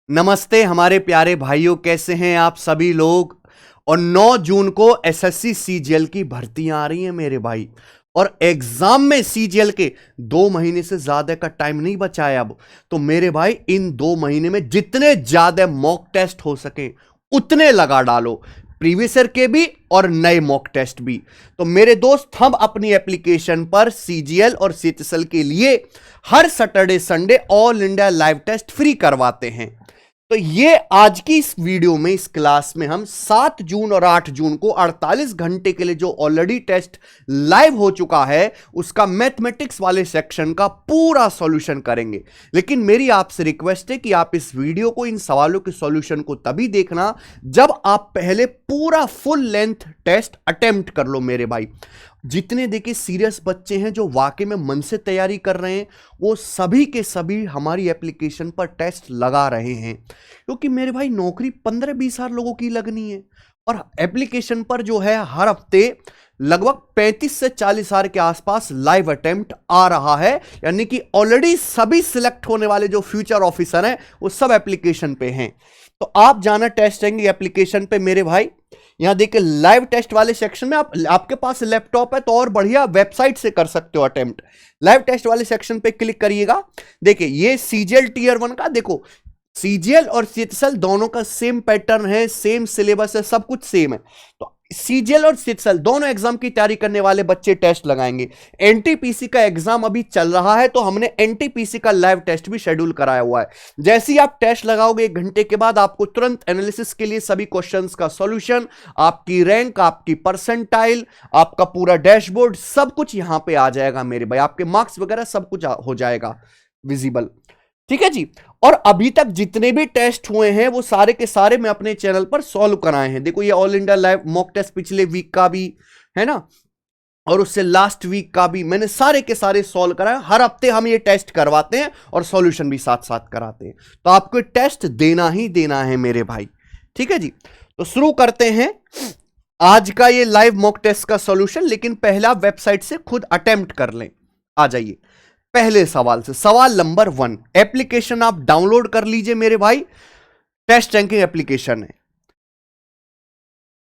नमस्ते हमारे प्यारे भाइयों, कैसे हैं आप सभी लोग। और 9 जून को एसएससी सीजीएल की भर्तियां आ रही हैं मेरे भाई। और एग्जाम में सीजीएल के 2 महीने से ज्यादा का टाइम नहीं बचा है अब। तो मेरे भाई इन 2 महीने में जितने ज्यादा मॉक टेस्ट हो सके उतने लगा डालो, प्रीवियस ईयर के भी और नए मॉक टेस्ट भी। तो मेरे दोस्त, हम अपनी एप्लीकेशन पर सीजीएल और सीटीएसएल के लिए हर Saturday Sunday all India live test free करवाते हैं। तो ये आज की इस वीडियो में, इस क्लास में हम 7 जून और 8 जून को 48 घंटे के लिए जो ऑलरेडी टेस्ट लाइव हो चुका है उसका मैथमेटिक्स वाले सेक्शन का पूरा सॉल्यूशन करेंगे। लेकिन मेरी आपसे रिक्वेस्ट है कि आप इस वीडियो को, इन सवालों के सॉल्यूशन को तभी देखना जब आप पहले पूरा फुल लेंथ टेस्ट अटेम्प्ट कर लो मेरे भाई। जितने देखिए सीरियस बच्चे हैं जो वाकई में मन से तैयारी कर रहे हैं, वो सभी के सभी हमारी एप्लीकेशन पर टेस्ट लगा रहे हैं। क्योंकि मेरे भाई नौकरी 15-20 हजार लोगों की लगनी है और एप्लीकेशन पर जो है हर हफ्ते लगभग 35 से 40 हजार के आसपास लाइव अटेम्प्ट आ रहा है। यानी कि ऑलरेडी सभी सिलेक्ट होने वाले जो फ्यूचर ऑफिसर हैं वो सब एप्लीकेशन पे हैं। तो आप जाना टेस्ट देंगे एप्लीकेशन पे मेरे भाई। यहां देखिए लाइव टेस्ट वाले सेक्शन में आपके पास लैपटॉप है तो और बढ़िया, वेबसाइट से कर सकते हो अटेम्प्ट। लाइव टेस्ट वाले सेक्शन पे क्लिक करिएगा। देखिए ये सीजीएल टीयर 1 का, देखो सीजीएल और सीटीएसएल दोनों का सेम पैटर्न है, सेम सिलेबस है, सब कुछ सेम है। तो सीजीएल और सीटीएसएल दोनों एग्जाम की तैयारी करने वाले बच्चे टेस्ट लगाएंगे। एनटीपीसी का एग्जाम अभी चल रहा है तो हमने एनटीपीसी का लाइव टेस्ट भी शेड्यूल कराया हुआ है। जैसे ही आप टेस्ट लगाओगे 1 घंटे के बाद आपको तुरंत एनालिसिस के लिए सभी क्वेश्चंस का सॉल्यूशन, आपकी रैंक, आपकी परसेंटाइल, आपका पूरा डैशबोर्ड, सब कुछ यहां पे आ जाएगा मेरे भाई। आपके मार्क्स वगैरह सब कुछ हो जाएगा विजिबल। ठीक है जी। और अभी तक जितने भी टेस्ट हुए हैं वो सारे के सारे मैं अपने चैनल पर सॉल्व कराए हैं। देखो ये all India live mock test पिछले वीक का भी है ना, और उससे लास्ट वीक का भी मैंने सारे के सारे सॉल्व कराए। हर हफ्ते हम ये टेस्ट करवाते हैं और सॉल्यूशन भी साथ साथ कराते हैं। तो आपको टेस्ट देना ही देना है मेरे भाई। ठीक है जी। तो शुरू करते हैं आज का ये लाइव मॉक टेस्ट का सॉल्यूशन। लेकिन पहला वेबसाइट से खुद अटेम्प्ट कर लें। आ जाइए पहले सवाल से। सवाल नंबर 1, एप्लीकेशन आप डाउनलोड कर लीजिए मेरे भाई। टेस्ट रैंकिंग एप्लीकेशन है।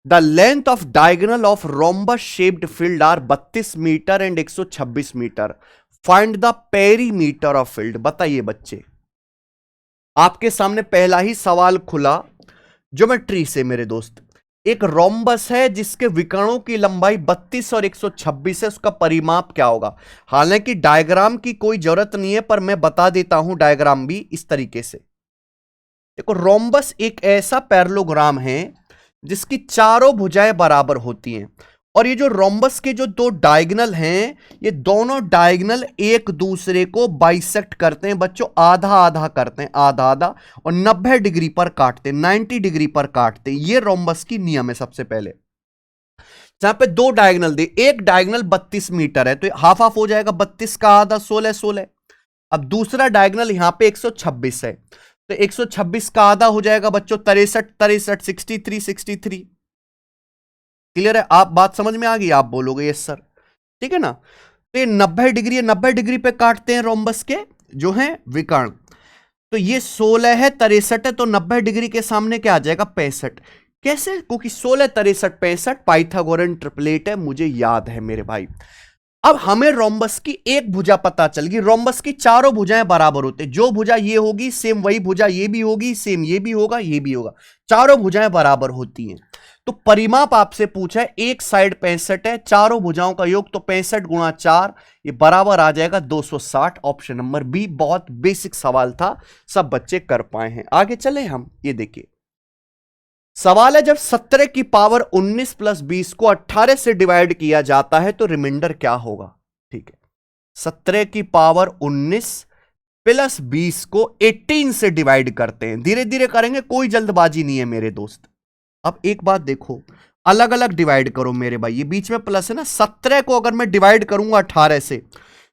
The length of diagonal of rhombus shaped field are 32 metre and 126 metre. Find the perimeter of field. बताइए बच्चे, आपके सामने पहला ही सवाल खुला ज्योमेट्री से मेरे दोस्त। एक रोम्बस है जिसके विकर्णों की लंबाई 32 और 126 है, उसका परिमाप क्या होगा। हालांकि डायग्राम की कोई जरूरत नहीं है पर मैं बता देता हूं डायग्राम भी इस तरीके से। देखो रोम्बस एक ऐसा पैरेललोग्राम है जिसकी चारों भुजाएं बराबर होती हैं। और ये जो रोम्बस के जो 2 डायगोनल हैं, ये दोनों डायगोनल एक दूसरे को बाइसेक्ट करते हैं बच्चों, आधा आधा करते हैं, आधा आधा, और 90 डिग्री पर काटते हैं, 90 डिग्री पर काटते हैं। ये रोम्बस की नियम है। सबसे पहले जहां पे 2 डायगोनल दे, एक डायगोनल 32 मीटर है तो हाफ हाफ हो जाएगा, 32 का आधा 16। अब दूसरा डायगोनल यहां पे 126 है तो 126 का आधा हो जाएगा बच्चों 63, 63। क्लियर है? आप बात समझ में आ गई? आप बोलोगे यस सर, ठीक है ना। तो ये 90 डिग्री है, 90 डिग्री पे काटते हैं रोम्बस के जो हैं विकर्ण। तो ये 16 है, 63 है, तो 90 डिग्री के सामने क्या आ जाएगा 65। कैसे? क्योंकि 16, 63, 65 पाइथागोरन ट्रिपलेट है, मुझे याद है मेरे भाई। अब हमें रोम्बस की एक भुजा पता चल गई। रोम्बस की चारों भुजाएं बराबर होते हैं। जो भुजा ये होगी सेम वही भुजा ये भी होगी, सेम ये भी होगा, ये भी होगा, चारों भुजाएं बराबर होती हैं। तो परिमाप आपसे पूछा है, एक साइड 65 है, चारों भुजाओं का योग तो 65 गुणा 4, ये बराबर आ जाएगा 260। Option number B. बहुत बेसिक सवाल था, सब बच्चे कर पाए हैं। आगे चले हम। ये देखिए सवाल है, जब 17 की पावर 19 प्लस 20 को 18 से डिवाइड किया जाता है तो रिमाइंडर क्या होगा। ठीक है, 17 की पावर 19 प्लस 20 को 18 से डिवाइड करते हैं। धीरे धीरे करेंगे, कोई जल्दबाजी नहीं है मेरे दोस्त। अब एक बात देखो, अलग अलग डिवाइड करो मेरे भाई। ये बीच में प्लस है ना, 17 को अगर मैं डिवाइड करूंगा 18 से,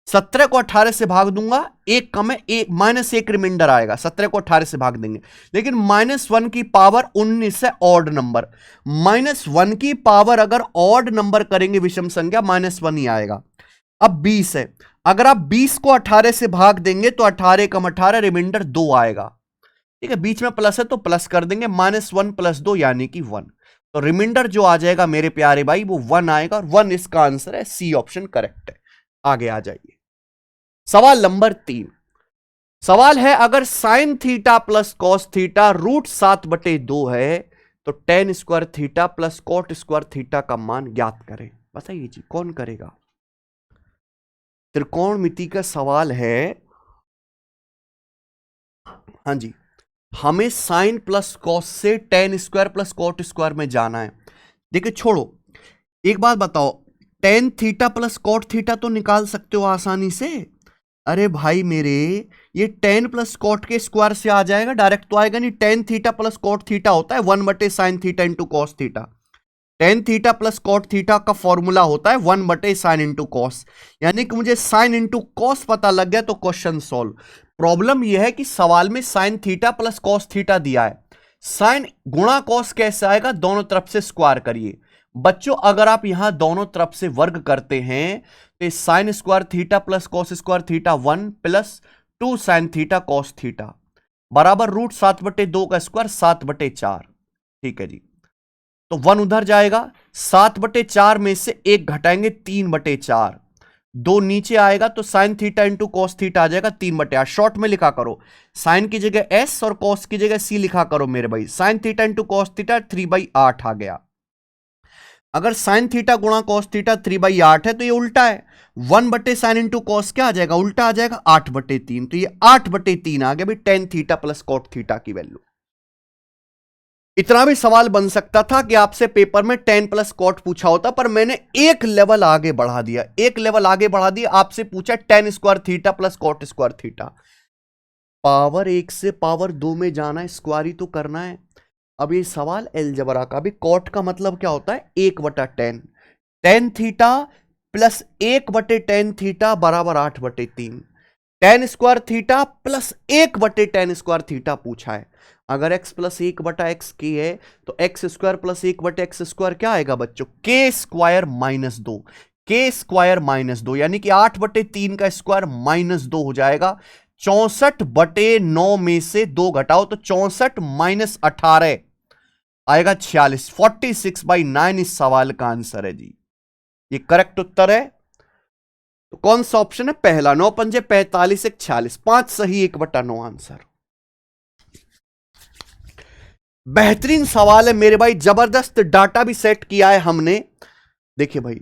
17 को 18 से भाग दूंगा, एक कम है, एक -1 रिमाइंडर आएगा। 17 को 18 से भाग देंगे, लेकिन -1 की पावर 19 है, ऑड नंबर। -1 की पावर अगर ऑड नंबर करेंगे विषम संख्या, -1 ही आएगा। अब 20 है, अगर आप 20 को 18 से भाग देंगे तो 18 कम 18 रिमाइंडर 2 आएगा। ठीक है, बीच में प्लस है तो प्लस कर देंगे, -1 + 2 यानी कि 1। तो रिमाइंडर जो आ जाएगा मेरे प्यारे भाई वो 1 आएगा, और 1 इसका आंसर है, सी ऑप्शन करेक्ट है। आगे आ जाइए, सवाल नंबर 3। सवाल है, अगर sine theta plus cos theta √7/2 है तो tan square theta plus cot square theta का मान ज्ञात करें। बताइए जी, कौन करेगा? त्रिकोणमिति का सवाल है। हाँ जी, हमें साइन प्लस कॉस से tan square plus cot square में जाना है। देखिए छोड़ो, एक बात बताओ, tan theta plus cot theta तो निकाल सकते हो आसानी से। अरे भाई मेरे, ये tan प्लस कॉट के स्क्वायर से आ जाएगा, डायरेक्ट तो आएगा नहीं। tan theta plus cot theta होता है 1/sin theta into cos theta. tan theta plus cot theta का फॉर्मूला होता है 1/sin इंटू कॉस, यानी कि मुझे साइन इंटू कॉस पता लग गया तो क्वेश्चन सॉल्व। प्रॉब्लम यह है कि सवाल में sign theta plus cos theta दिया है, साइन गुणा कॉस कैसे आएगा? दोनों तरफ से स्क्वायर करिए। बच्चों अगर आप यहां दोनों तरफ से वर्ग करते हैं तो sine square theta plus cos square theta 1 + 2 sine theta cos theta बराबर √7/2 का स्क्वायर 7/4। ठीक है जी, तो 1 उधर जाएगा, 7/4 में से 1 घटाएंगे 3/4, 2 नीचे आएगा तो sine theta into cos theta आ जाएगा 3/8। शॉर्ट में लिखा करो, साइन की जगह s और कॉस की जगह c लिखा करो मेरे भाई। Sign theta into cos theta 3/8 आ गया। अगर साइन थीटा गुणा कॉस थीटा 3/8 है तो ये उल्टा है, 1/sin इंटू कॉस क्या आ जाएगा? उल्टा आ जाएगा 8/3। तो ये 8/3 आ गया भाई tan theta plus cot theta की वैल्यू। इतना भी सवाल बन सकता था कि आपसे पेपर में tan प्लस कॉट पूछा होता, पर मैंने एक लेवल आगे बढ़ा दिया, एक लेवल आगे बढ़ा दिया, आपसे पूछा tan square theta plus cot square theta. Power 1 से पावर 2 में जाना है, स्क्वायर ही तो करना है। अब ये सवाल अलजेब्रा का, अभी कॉट का मतलब क्या होता है? 1/tan, tan theta plus 1/tan theta बराबर 8/3, tan square theta plus 1/tan square theta पूछा है। अगर x प्लस 1/x k है तो x square plus 1/x square क्या आएगा बच्चों? k स्क्वायर -2, k स्क्वायर -2 यानी कि 8/3 का स्क्वायर -2 हो जाएगा। 64/9 में से 2 घटाओ तो 64 - 18 आएगा 46, 46/9 इस सवाल का आंसर है जी। ये करेक्ट उत्तर है। तो कौन सा ऑप्शन है? पहला। 9 पंजे 45, 1 46, 5 सही, 1/9 आंसर। बेहतरीन सवाल है मेरे भाई, जबरदस्त डाटा भी सेट किया है हमने। देखिए भाई,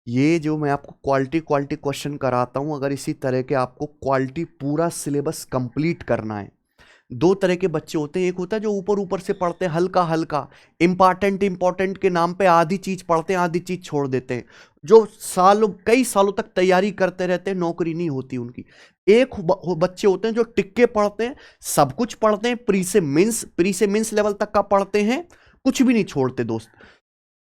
ये जो मैं आपको क्वालिटी क्वेश्चन कराता हूं, अगर इसी तरह के आपको क्वालिटी पूरा सिलेबस कंप्लीट करना है, 2 तरह के बच्चे होते हैं। एक होता है जो ऊपर ऊपर से पढ़ते हैं, हल्का हल्का, इंपॉर्टेंट के नाम पे आधी चीज पढ़ते हैं, आधी चीज छोड़ देते हैं, जो कई सालों तक तैयारी करते रहते हैं, नौकरी नहीं होती उनकी। एक बच्चे होते हैं जो टिक्के पढ़ते हैं, सब कुछ पढ़ते हैं, प्री से मिन्स लेवल तक का पढ़ते हैं, कुछ भी नहीं छोड़ते दोस्त।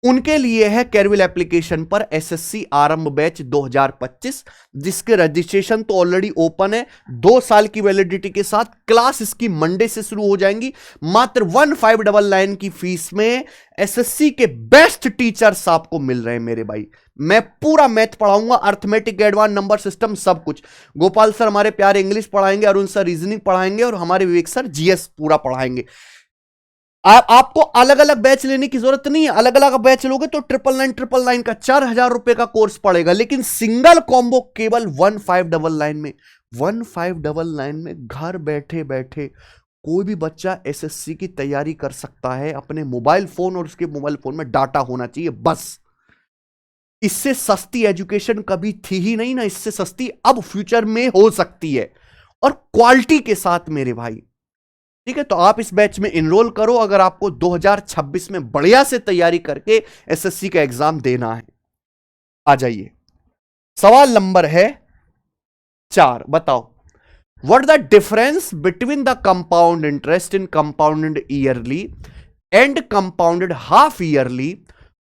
उनके लिए है कैरविल एप्लीकेशन पर एसएससी आरंभ बैच 2025, जिसके रजिस्ट्रेशन तो ऑलरेडी ओपन है, 2 साल की वैलिडिटी के साथ। क्लास इसकी मंडे से शुरू हो जाएंगी। मात्र 1599 की फीस में एसएससी के बेस्ट टीचर्स आपको मिल रहे हैं मेरे भाई। मैं पूरा मैथ पढ़ाऊंगा, अर्थमेटिक, एडवांस, नंबर सिस्टम, सब कुछ। गोपाल सर हमारे प्यारे इंग्लिश पढ़ाएंगे, अरुण सर रीजनिंग पढ़ाएंगे, और हमारे विवेक सर जीएस पूरा पढ़ाएंगे। आपको अलग अलग बैच लेने की जरूरत नहीं है। अलग अलग बैच लोगे तो 999 का 4000 रुपए का कोर्स पड़ेगा, लेकिन सिंगल कॉम्बो केवल 1599 में। 1599 में घर बैठे बैठे कोई भी बच्चा एसएससी की तैयारी कर सकता है अपने मोबाइल फोन, और उसके मोबाइल फोन में डाटा होना चाहिए बस। इससे सस्ती एजुकेशन कभी थी ही नहीं ना, इससे सस्ती अब फ्यूचर में हो सकती है, और क्वालिटी के साथ मेरे भाई। ठीक है, तो आप इस बैच में इनरोल करो अगर आपको 2026 में बढ़िया से तैयारी करके एसएससी का एग्जाम देना है। आ जाइए, सवाल नंबर है 4। बताओ, what the difference between the compound interest in compounded yearly and compounded half yearly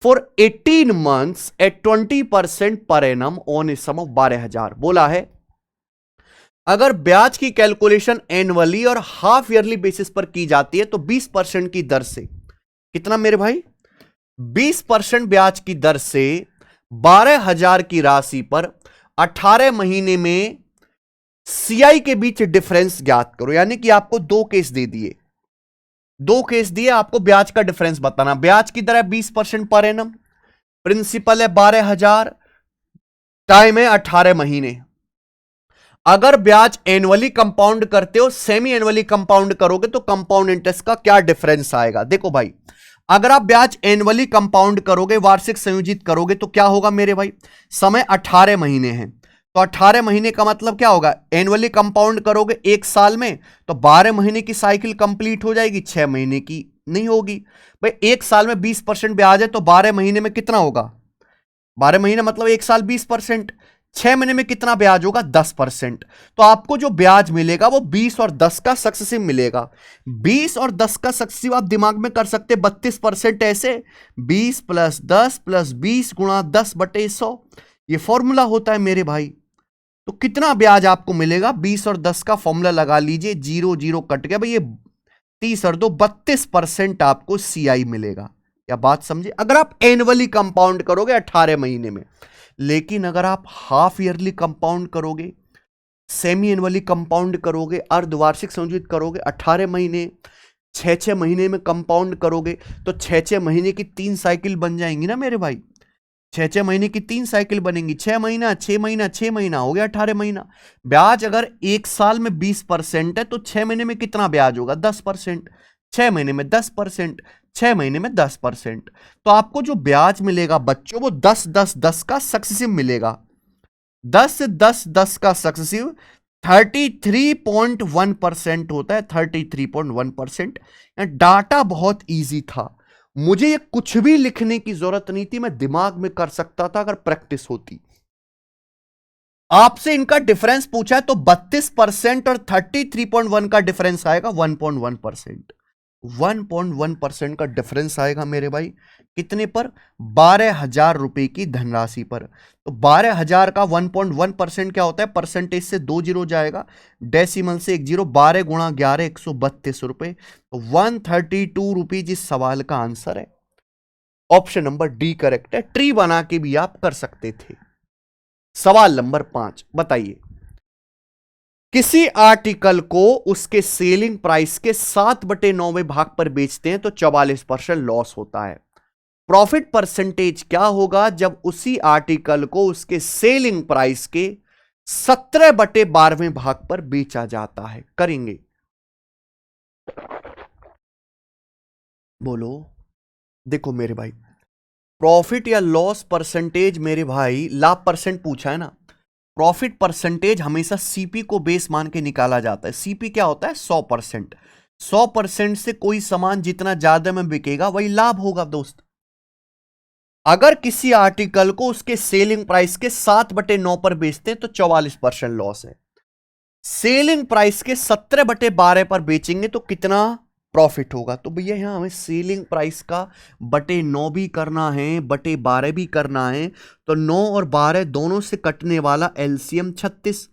for 18 months at 20% per annum on a sum of 12,000। बोला है अगर ब्याज की कैलकुलेशन एनुअली और हाफ ईयरली बेसिस पर की जाती है तो 20% की दर से, कितना मेरे भाई? 20% ब्याज की दर से 12,000 की राशि पर 18 महीने में सीआई के बीच डिफरेंस ज्ञात करो। यानी कि आपको दो केस दे दिए, दो केस दिए, आपको ब्याज का डिफरेंस बताना। ब्याज की दर है 20% पर एनम, प्रिंसिपल है 12,000, टाइम है 18 महीने। अगर ब्याज एनुअली कंपाउंड करते हो, सेमी एनुअली कंपाउंड करोगे तो कंपाउंड इंटरेस्ट का क्या डिफरेंस आएगा। देखो भाई, अगर आप ब्याज एनुअली कंपाउंड करोगे, वार्षिक संयोजित करोगे, तो क्या होगा मेरे भाई, समय 18 महीने हैं, तो 18 महीने का मतलब क्या होगा, एनुअली कंपाउंड करोगे एक साल में तो 12 महीने की साइकिल कंप्लीट हो जाएगी, 6 महीने की नहीं होगी। भाई एक साल में 20% ब्याज है तो 12 महीने में कितना होगा, 12 महीने मतलब एक साल 20%, 6 महीने में कितना ब्याज होगा, 10%। तो आपको जो ब्याज मिलेगा वो 20 और 10 का सक्सेसिव मिलेगा। 20 और 10 का सक्सेसिव आप दिमाग में कर सकते, 32% ऐसे, 20 प्लस 10 प्लस 20 गुणा 10/100, ये फॉर्मूला होता है मेरे भाई। तो कितना ब्याज आपको मिलेगा, 20 और 10 का फॉर्मूला लगा लीजिए, 0 0 कट गया भाई, ये 30 और 2 32% आपको सीआई मिलेगा। क्या बात समझे, अगर आप एनुअली कंपाउंड करोगे 18 महीने में। लेकिन अगर आप हाफ ईयरली कंपाउंड करोगे, सेमी एनुअली कंपाउंड करोगे, अर्धवार्षिक संयोजित करोगे, 18 महीने 6 महीने में कंपाउंड करोगे, तो 6 महीने की 3 साइकिल बन जाएंगी ना मेरे भाई, 6 महीने की 3 साइकिल बनेंगी, 6 महीना 6 महीना 6 महीना हो गया 18 महीना। ब्याज अगर एक साल में 20% है तो 6 महीने में कितना ब्याज होगा, 10%, 6 महीने में 10%, 6 महीने में 10%। तो आपको जो ब्याज मिलेगा बच्चों वो 10 10 10 का सक्सेसिव मिलेगा, 10 10 10 का सक्सेसिव 33.1% होता है, 33.1%। डाटा बहुत इजी था, मुझे ये कुछ भी लिखने की जरूरत नहीं थी, मैं दिमाग में कर सकता था अगर प्रैक्टिस होती। आपसे इनका डिफरेंस पूछा है तो 32% और 33.1 का डिफरेंस आएगा 1.1%, 1.1% का डिफरेंस आएगा मेरे भाई। कितने पर, 12,000 रुपए की धनराशि पर। तो 12,000 का 1.1% क्या होता है, परसेंटेज से 2 जीरो जाएगा, डेसिमल से 1 जीरो, 12 गुणा 11 132 रुपए, तो 132 रुपीज इस सवाल का आंसर है। ऑप्शन नंबर डी करेक्ट है, ट्री बना के भी आप कर सकते थे। सवाल नंबर 5 बताइए, किसी आर्टिकल को उसके सेलिंग प्राइस के 7/9वें भाग पर बेचते हैं तो 44% लॉस होता है। प्रॉफिट परसेंटेज क्या होगा जब उसी आर्टिकल को उसके सेलिंग प्राइस के 17/12वें भाग पर बेचा जाता है। करेंगे, बोलो। देखो मेरे भाई, प्रॉफिट या लॉस परसेंटेज मेरे भाई, लाभ परसेंट पूछा है ना, प्रॉफिट परसेंटेज हमेशा सीपी को बेस मान के निकाला जाता है। सीपी क्या होता है, 100%। 100% से कोई सामान जितना ज्यादा में बिकेगा वही लाभ होगा दोस्त। अगर किसी आर्टिकल को उसके सेलिंग प्राइस के 7/9 पर बेचते हैं तो 44% लॉस है। सेलिंग प्राइस के 17/12 पर बेचेंगे तो कितना प्रॉफिट होगा। तो भैया यहां हमें सेलिंग प्राइस का बटे 9 भी करना है, बटे 12 भी करना है। तो 9 और 12 दोनों से कटने वाला एलसीएम 36,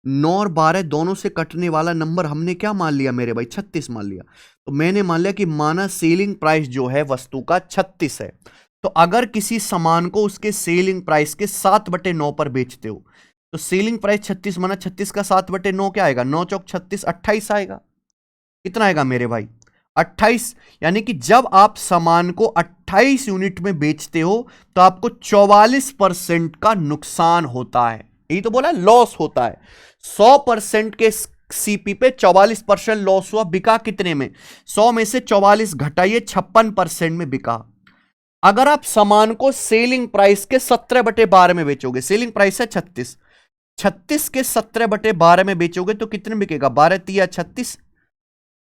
9 और 12 दोनों से कटने वाला नंबर हमने क्या मान लिया मेरे भाई, 36 मान लिया। तो मैंने मान लिया कि माना सेलिंग प्राइस जो है वस्तु का 36 है, तो अगर किसी सामान को उसके सेलिंग प्राइस के 7/9 पर बेचते हो तो सेलिंग प्राइस 36 माना 36 का 7/9 क्या आएगा, 9 चौक 36, 28 आएगा। कितना आएगा मेरे भाई, 28। यानी कि जब आप सामान को 28 यूनिट में बेचते हो तो आपको 44% का नुकसान होता है, यही तो बोला लॉस होता है। 100% के सीपी पे 44% लॉस हुआ, बिका कितने में, 100 में से 44 घटाइए, 56% में बिका। अगर आप सामान को सेलिंग प्राइस के 17/12 में बेचोगे, सेलिंग प्राइस है 36, 36 के 17/12 में बेचोगे तो कितने बिकेगा, 12 तिया 36,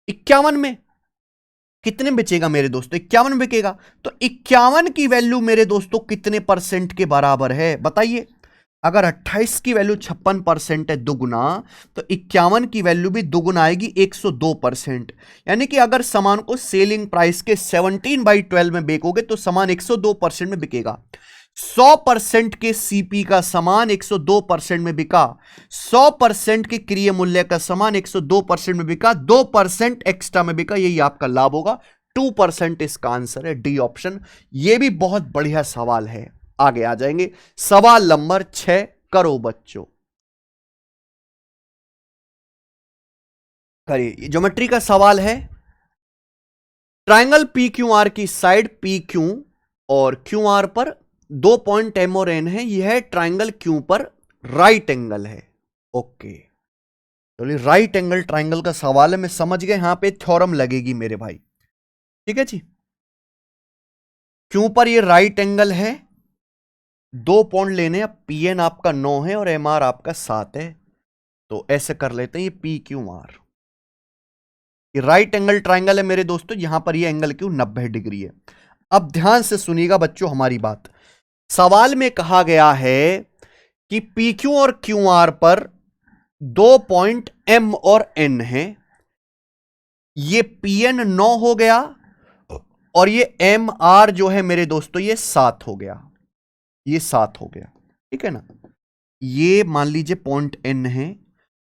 51 में कितने बेचेगा मेरे दोस्तों, 51 बिकेगा। तो 51 की वैल्यू मेरे दोस्तों कितने परसेंट के बराबर है बताइए। अगर 28 की वैल्यू 56% है दुगुना, तो 51 की वैल्यू भी दुगुना आएगी 102%। यानी कि अगर सामान को सेलिंग प्राइस के 17/12 में बेचोगे तो सामान 102% में बिकेगा। 100% के सीपी का सामान 102% में बिका, 100% के क्रिय मूल्य का सामान 102% में बिका, 2% एक्स्ट्रा में बिका, यही आपका लाभ होगा। 2% इसका आंसर है डी ऑप्शन। यह भी बहुत बढ़िया सवाल है। आगे आ जाएंगे, सवाल नंबर 6 करो बच्चों। करिए, ज्योमेट्री का सवाल है। ट्रायंगल पी क्यू आर की साइड पी क्यू और क्यू आर पर 2 पॉइंट एम और एन है। यह ट्रायंगल क्यू पर राइट एंगल है। ओके, चलिए राइट एंगल ट्रायंगल का सवाल है, मैं समझ गया। यहां पे थ्योरम लगेगी मेरे भाई, ठीक है जी। क्यों पर ये राइट एंगल है, 2 पॉइंट लेने हैं। पी एन आपका 9 है और एम आर आपका 7 है, तो ऐसे कर लेते हैं। ये पी क्यू आर ये राइट एंगल ट्रायंगल है मेरे दोस्तों। यहां पर ये एंगल क्यों 90 डिग्री है। अब ध्यान से सुनिएगा बच्चों हमारी बात। सवाल में कहा गया है कि पी क्यू और क्यू आर पर 2 पॉइंट एम और एन है। ये पी एन 9 हो गया और ये एम आर जो है मेरे दोस्तों ये 7 हो गया। ये 7 हो गया, ठीक है ना। ये मान लीजिए पॉइंट एन है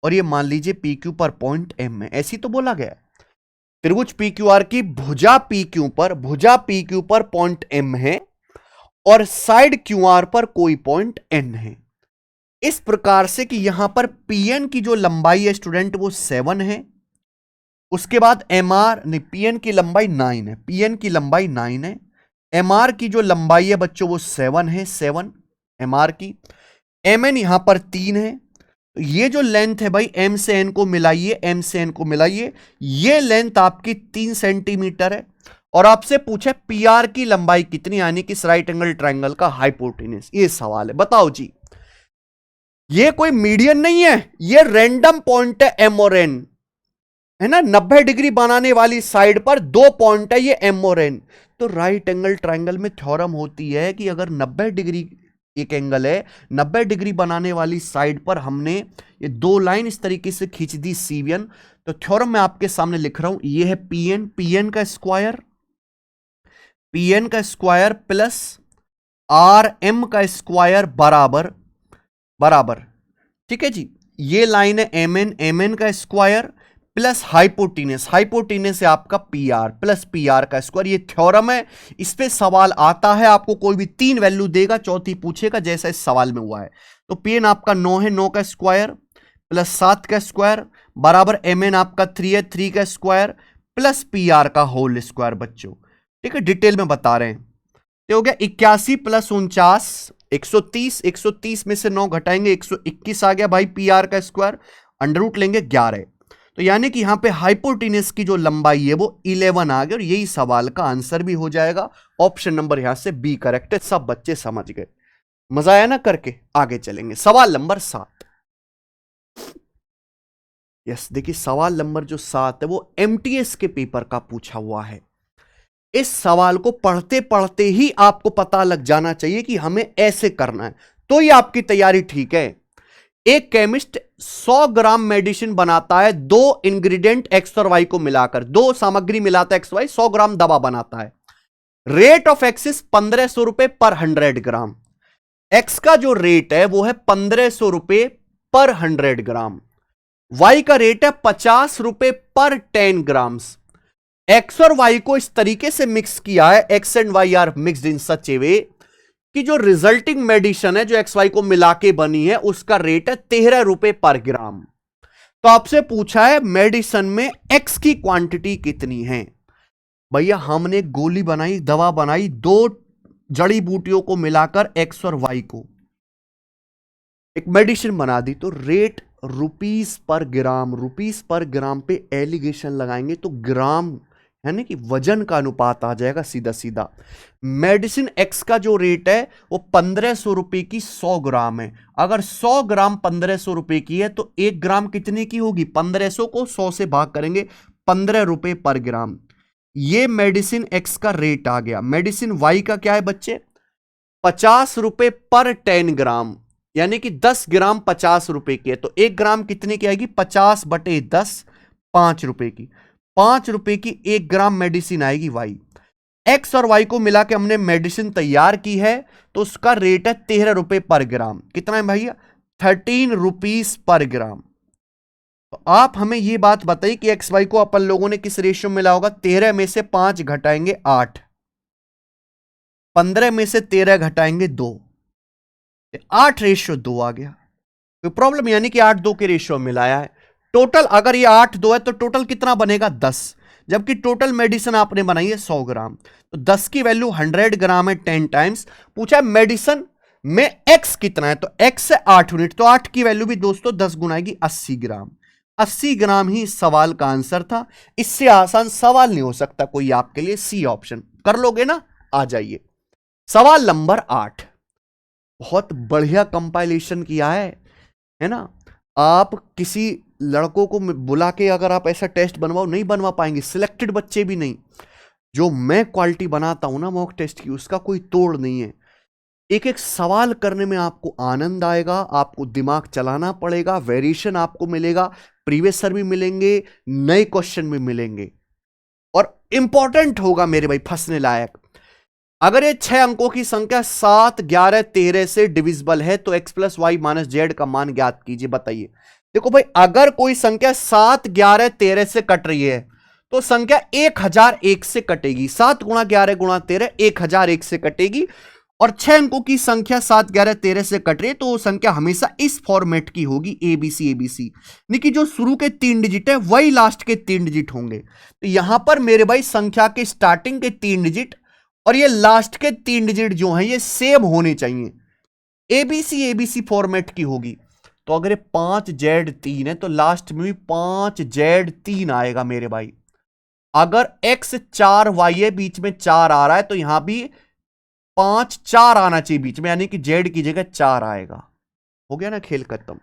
और ये मान लीजिए पी क्यू पर पॉइंट एम है। ऐसी तो बोला गया है। त्रिभुज पी क्यू आर की भुजा पी क्यू पर पॉइंट एम है और साइड क्यू आर पर कोई पॉइंट एन है। इस प्रकार से कि यहां पर पीएन की जो लंबाई है स्टूडेंट वो 7 है। उसके बाद एमआर नहीं, पीएन की लंबाई 9 है। पीएन की लंबाई 9 है। एमआर की जो लंबाई है बच्चों वो 7 है, 7 एमआर की। एमएन यहां पर 3 है। तो ये जो लेंथ है भाई एम से एन को मिलाइए, एम से एन को मिलाइए, ये लेंथ आपकी 3 सेंटीमीटर है। और आपसे पूछे पीआर की लंबाई कितनी, यानी कि राइट एंगल ट्रायंगल का हाइपोटेन्यूज। ये सवाल है, बताओ जी। ये कोई मीडियन नहीं है, ये रैंडम पॉइंट है एम और एन, है ना। 90 डिग्री बनाने वाली साइड पर 2 पॉइंट है, ये एम और एन। तो राइट एंगल ट्रायंगल में थ्योरम होती है कि अगर 90 डिग्री एक एंगल है, 90 डिग्री बनाने वाली साइड पर हमने ये 2 लाइन इस तरीके से खींच दी C1, तो थ्योरम मैं आपके सामने लिख रहा हूं। ये है पीएन, पीएन का स्क्वायर प्लस आर एम का स्क्वायर बराबर बराबर, ठीक है जी। ये लाइन है एम एन का स्क्वायर प्लस हाइपोटेनस है आपका P R plus P R का स्क्वायर। ये थ्योरम है, इस पे सवाल आता है। आपको कोई भी 3 वैल्यू देगा, चौथी पूछेगा, जैसा इस सवाल में हुआ है। तो पी एन आपका 9 है, 9 का स्क्वायर प्लस 7 का स्क्वायर बराबर एम एन आपका 3 है, 3 का स्क्वायर प्लस पी आर का होल स्क्वायर बच्चों, ठीक है। डिटेल में बता रहे हैं। तो हो गया 81 प्लस 49 130, 130 में से 9 घटाएंगे 121 आ गया भाई पी आर का स्क्वायर। अंडर रूट लेंगे 11, तो यानी कि यहां पे हाइपोटेनस की जो लंबाई है वो 11 आ गई। और यही सवाल का आंसर भी हो जाएगा। ऑप्शन नंबर यहां से बी करेक्ट है। सब बच्चे समझ गए, मजा आया ना करके। आगे चलेंगे, सवाल नंबर 7। यस, देखिए सवाल नंबर जो 7 है वो एमटीएस के पेपर का पूछा हुआ है। इस सवाल को पढ़ते पढ़ते ही आपको पता लग जाना चाहिए कि हमें ऐसे करना है, तो ये आपकी तैयारी ठीक है। एक केमिस्ट 100 ग्राम मेडिसिन बनाता है, 2 इंग्रेडिएंट एक्स और वाई को मिलाकर, 2 सामग्री मिलाता है एक्स वाई, 100 ग्राम दवा बनाता है। रेट ऑफ एक्सिस 1500 रुपए पर 100 ग्राम। एक्स का जो रेट है वो है 1500 रुपए पर 100 ग्राम। वाई का रेट है 50 रुपए पर 10 ग्राम्स। एक्स और वाई को इस तरीके से मिक्स किया है, X and Y are mixed in such a way कि जो रिजल्टिंग मेडिसिन है जो एक्स वाई को मिला के बनी है उसका रेट है 13 रुपए पर ग्राम। तो आपसे पूछा है मेडिसिन में एक्स की क्वांटिटी कितनी है। भैया हमने एक गोली बनाई, दवा बनाई, 2 जड़ी बूटियों को मिलाकर एक्स और वाई को एक मेडिसिन बना दी, तो रेट रुपीस पर ग्राम पे एलिगेशन लगाएंगे तो ग्राम यानी कि वजन का अनुपात आ जाएगा सीधा सीधा। मेडिसिन एक्स का जो रेट है वो 1500 रुपए की 100 ग्राम है। अगर 100 ग्राम 1500 रुपए की है तो 1 ग्राम कितने की होगी, 1500 को 100 से भाग करेंगे, 15 रुपए पर ग्राम। ये मेडिसिन एक्स का रेट आ गया। मेडिसिन वाई का क्या है बच्चे, 50 रुपए पर 10 ग्राम, यानी कि 10 ग्राम 50 रुपए की है। तो 1 ग्राम कितने की आएगी, 50/10, 5 रुपए की। 5 रुपए की 1 ग्राम मेडिसिन आएगी वाई। एक्स और वाई को मिला के हमने मेडिसिन तैयार की है, तो उसका रेट है 13 रुपए पर ग्राम। कितना है भैया, 13 रुपीस पर ग्राम। तो आप हमें यह बात बताइए कि एक्स वाई को अपन लोगों ने किस रेशियो में मिला होगा। 13 में से 5 घटाएंगे 8, 15 में से 13 घटाएंगे 2, 8/2 आ गया। कोई प्रॉब्लम, यानी कि 8-2 के रेशियो में मिलाया है। टोटल अगर ये 8 2 है तो टोटल कितना बनेगा 10, जबकि टोटल मेडिसिन आपने बनाई है 100 ग्राम, तो 10 की वैल्यू 100 ग्राम है 10 टाइम्स। पूछा है मेडिसिन में एक्स कितना है, तो एक्स है 8 यूनिट, तो 8 की वैल्यू भी दोस्तों 10 गुना आएगी 80 ग्राम। 80 ग्राम ही इस सवाल का आंसर था। इससे आसान सवाल नहीं हो सकता कोई आपके लिए। सी ऑप्शन कर लोगे ना। आ जाइए सवाल नंबर 8। बहुत बढ़िया कंपाइलेशन किया है ना। आप किसी लड़कों को बुला के अगर आप ऐसा टेस्ट बनवाओ नहीं बनवा पाएंगे, सिलेक्टेड बच्चे भी नहीं। जो मैं क्वालिटी बनाता हूं ना मॉक टेस्ट की, उसका कोई तोड़ नहीं है। एक एक सवाल करने में आपको आनंद आएगा, आपको दिमाग चलाना पड़ेगा, वेरिएशन आपको मिलेगा, प्रीवियस भी मिलेंगे, नए क्वेश्चन भी मिलेंगे, और इंपॉर्टेंट होगा मेरे भाई, फंसने लायक। अगर ये 6 अंकों की संख्या 7 11 13 से डिविजिबल है तो x plus Y minus Z का मान ज्ञात कीजिए। बताइए। देखो भाई, अगर कोई संख्या 7 11 13 से कट रही है तो संख्या 1001 से कटेगी। 7 गुणा 11 गुणा 13 1001 से कटेगी। और 6 अंकों की संख्या 7 11 13 से कट रही है तो वो संख्या हमेशा इस फॉर्मेट की होगी, एबीसी एबीसी, यानी कि जो शुरू के 3 डिजिट है वही लास्ट के 3 डिजिट होंगे। तो यहां पर मेरे भाई संख्या के स्टार्टिंग के 3 डिजिट और ये लास्ट के 3 डिजिट जो हैं ये सेम होने चाहिए, एबीसी एबीसी फॉर्मेट की होगी। तो अगर ये 5Z3 है तो लास्ट में भी 5Z3 आएगा मेरे भाई। अगर x 4y है, बीच में 4 आ रहा है, तो यहां भी 5 4 आना चाहिए बीच में, यानी कि z की जगह 4 आएगा। हो गया ना खेल खत्म।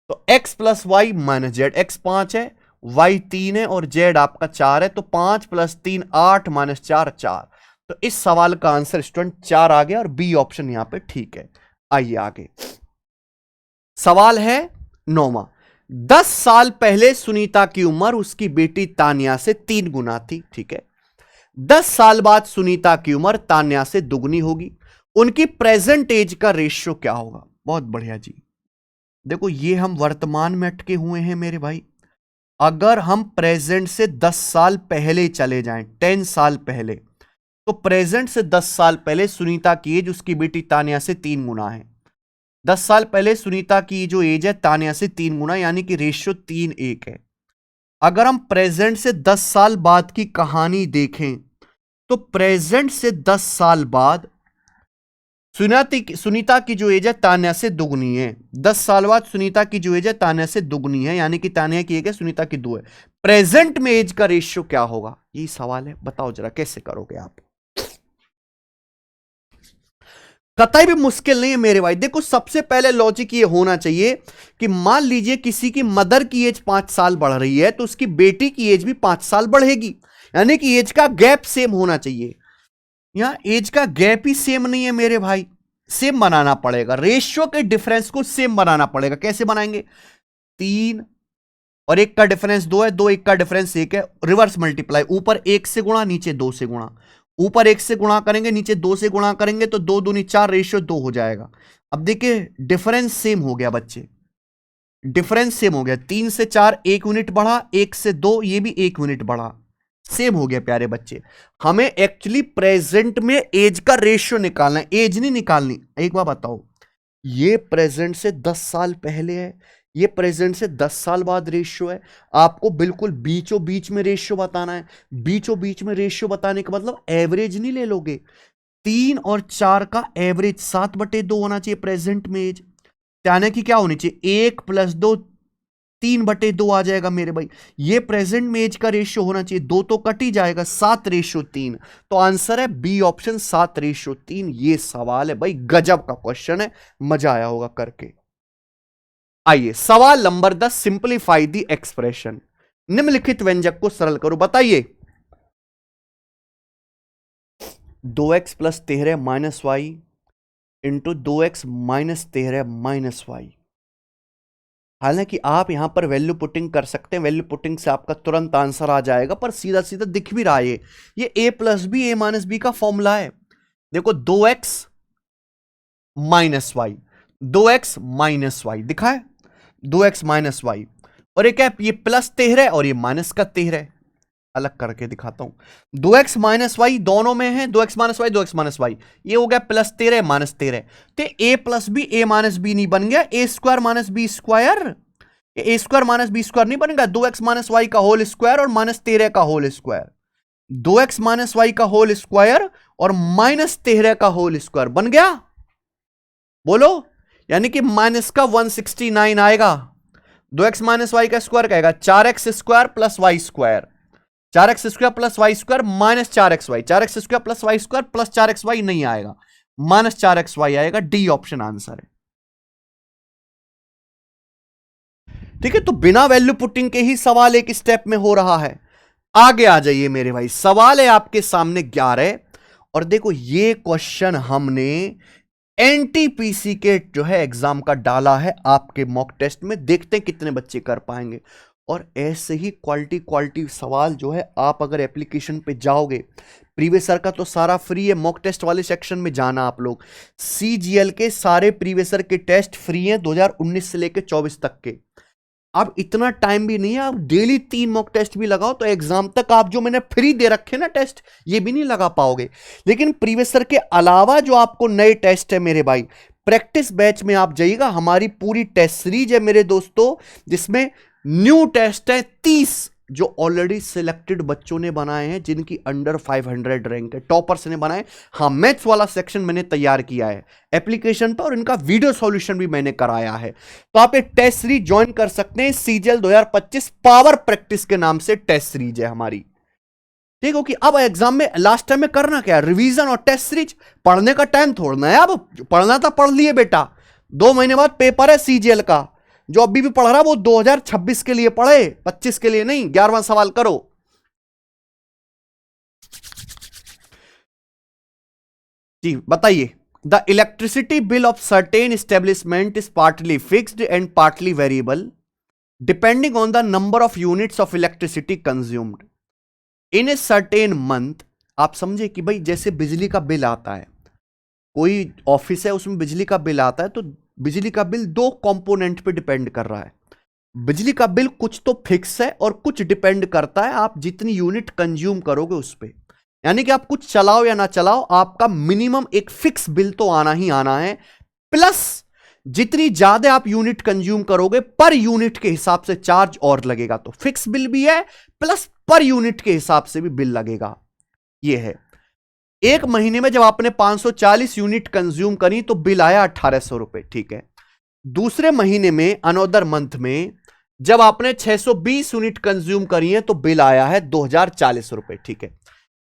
तो x plus Y minus Z, x 5 है, y 3 है और z आपका 4 है, तो 5 प्लस 3 8 माइनस 4 4। तो इस सवाल का आंसर स्टूडेंट 4 आ गया और बी ऑप्शन यहां पे ठीक है। आइए आगे सवाल है 9वां। 10 साल पहले सुनीता की उम्र उसकी बेटी तान्या से 3 गुना थी। ठीक है। 10 साल बाद सुनीता की उम्र तान्या से दुगनी होगी। उनकी प्रेजेंट एज का रेशियो क्या होगा? बहुत बढ़िया जी। देखो ये हम वर्तमान में अटके हुए हैं मेरे भाई। अगर हम प्रेजेंट से 10 साल पहले चले जाएं, 10 साल पहले, तो प्रेजेंट से 10 साल पहले सुनीता की एज उसकी बेटी तान्या से 3 गुना है। 10 साल पहले सुनीता की जो एज है तान्या से 3 गुना, यानी कि रेशियो 3:1 है। अगर हम प्रेजेंट से 10 साल बाद की कहानी देखें तो प्रेजेंट से 10 साल बाद सुनीता की जो एज है तान्या से दुगनी है। 10 साल बाद सुनीता की जो एज है तान्या से दुगनी है, यानी कि तान्या की एक है, सुनीता की 2 है। प्रेजेंट में एज का रेशियो क्या होगा? यही सवाल है। बताओ जरा कैसे करोगे आप? कतई भी मुश्किल नहीं है मेरे भाई। देखो सबसे पहले लॉजिक ये होना चाहिए कि मान लीजिए किसी की मदर की एज 5 साल बढ़ रही है तो उसकी बेटी की एज भी 5 साल बढ़ेगी, यानी कि एज का गैप सेम होना चाहिए। यहां एज का गैप ही सेम नहीं है मेरे भाई, सेम बनाना पड़ेगा। रेशियो के डिफरेंस को सेम बनाना पड़ेगा। कैसे बनाएंगे? 3 और 1 का डिफरेंस 2 है, 2 1 का डिफरेंस 1 है, रिवर्स मल्टीप्लाई, ऊपर 1 से गुणा नीचे 2 से गुणा। ऊपर 1 से गुणा करेंगे नीचे 2 से गुणा करेंगे तो 2 दूनी 4 रेशियो 2 हो जाएगा। अब देखिए डिफरेंस सेम हो गया बच्चे, डिफरेंस सेम हो गया। 3 से 4 1 यूनिट बढ़ा, 1 से 2 ये भी 1 यूनिट बढ़ा, सेम हो गया प्यारे बच्चे। हमें एक्चुअली प्रेजेंट में एज का रेशियो निकालना है, एज नहीं निकालनी। एक बार बताओ, ये प्रेजेंट से 10 साल पहले है, ये प्रेजेंट से 10 साल बाद रेशियो है। आपको बिल्कुल बीचों बीच में रेशियो बताना है। बीचों बीच में रेशियो बताने का मतलब एवरेज नहीं ले लोगे। 3 और 4 का एवरेज 7/2 होना चाहिए प्रेजेंट में एज, यानी कि क्या होनी चाहिए 1 + 2 3/2 आ जाएगा मेरे भाई। ये प्रेजेंट में एज का रेशियो होना चाहिए, 2 तो कट ही जाएगा, 7:3। तो आंसर है बी ऑप्शन 7:3। ये सवाल है भाई, गजब का क्वेश्चन है, मजा आया होगा करके। आइए सवाल नंबर 10, सिंप्लीफाई दी एक्सप्रेशन। निम्नलिखित व्यंजक को सरल करो। बताइए 2x + 13 - y into 2x - 13 - y। हालांकि आप यहां पर वैल्यू पुटिंग कर सकते हैं, वैल्यू पुटिंग से आपका तुरंत आंसर आ जाएगा, पर सीधा सीधा दिख भी रहा है ये a + b a - b का फॉर्मूला है। देखो 2x - y, 2x - y दिखा है, 2x - y, और ये क्या है? ये +13 और ये -13। अलग करके दिखाता हूं। 2x - y दोनों में है, 2x - y 2x - y, ये हो गया +13 -13। तो a + b a - b नहीं बन गया, a² - b²। A square minus B square नहीं बनेगा? 2x माइनस वाई का होल स्क्वायर और माइनस 13 का whole square, 2x minus Y का होल स्क्वायर और माइनस 13 का होल स्क्वायर बन गया। बोलो, यानी कि माइनस का 169 आएगा। 2x माइनस वाई का स्क्वायर कहेगा 4x square plus Y square, 4x square plus Y square minus 4x Y, 4x square plus Y square plus 4x Y नहीं आएगा, माइनस 4x वाई आएगा। डी ऑप्शन आंसर है। ठीक है, तो बिना वैल्यू पुटिंग के ही सवाल एक स्टेप में हो रहा है। आगे आ जाइए मेरे भाई, सवाल है आपके सामने 11 और देखो ये क्वेश्चन हमने एनटीपीसी के जो है एग्जाम का डाला है आपके मॉक टेस्ट में, देखते हैं कितने बच्चे कर पाएंगे। और ऐसे ही क्वालिटी सवाल जो है आप अगर एप्लीकेशन पे जाओगे, प्रीवियस ईयर का तो सारा फ्री है, मॉक टेस्ट वाले सेक्शन में जाना आप लोग। सीजीएल के सारे प्रीवियस ईयर के टेस्ट फ्री हैं 2019 से लेकर 24 तक के। अब इतना टाइम भी नहीं है, आप डेली 3 मॉक टेस्ट भी लगाओ तो एग्जाम तक आप जो मैंने फ्री दे रखे ना टेस्ट, ये भी नहीं लगा पाओगे। लेकिन प्रीवियस ईयर के अलावा जो आपको नए टेस्ट है मेरे भाई, प्रैक्टिस बैच में आप जाइएगा, हमारी पूरी टेस्ट सीरीज है मेरे दोस्तों, जिसमें न्यू टेस्ट है 30 जो ऑलरेडी सिलेक्टेड बच्चों ने बनाए हैं, जिनकी अंडर 500 रैंक है, टॉपर्स ने बनाए। हाँ, मैथ्स वाला सेक्शन मैंने तैयार किया है एप्लीकेशन पर और इनका वीडियो सॉल्यूशन भी मैंने कराया है। तो आप एक टेस्ट सीरीज ज्वाइन कर सकते हैं, सीजीएल 2025 पावर प्रैक्टिस के नाम से टेस्ट सीरीज है हमारी। ठीक हो कि अब एग्जाम में लास्ट टाइम में करना क्या है, रिवीजन और टेस्ट सीरीज। पढ़ने का टाइम थोड़ना है, अब पढ़ना था पढ़ लिए बेटा, 2 महीने बाद पेपर है सीजीएल का। जो अभी भी पढ़ रहा है वो 2026 के लिए पढ़े, 25 के लिए नहीं। 11वां सवाल करो। जी बताइए, the electricity bill of certain establishment is partly fixed and partly variable depending on the number of units of electricity consumed in a certain month. आप समझे कि भाई जैसे बिजली का बिल आता है, कोई ऑफिस है उसमें बिजली का बिल आता है, तो बिजली का बिल 2 कंपोनेंट पे डिपेंड कर रहा है। बिजली का बिल कुछ तो फिक्स है और कुछ डिपेंड करता है आप जितनी यूनिट कंज्यूम करोगे उस पे। यानी कि आप कुछ चलाओ या ना चलाओ, आपका मिनिमम एक फिक्स बिल तो आना ही आना है, प्लस जितनी ज्यादा आप यूनिट कंज्यूम करोगे पर यूनिट के हिसाब से चार्ज और लगेगा। तो फिक्स बिल भी है प्लस पर यूनिट के हिसाब से भी बिल लगेगा। यह है, एक महीने में जब आपने 540 यूनिट कंज्यूम करी तो बिल आया 1800 रुपए। ठीक है, दूसरे महीने में अनदर मंथ में जब आपने 620 यूनिट कंज्यूम करी है तो बिल आया है 2040 रुपए। ठीक है,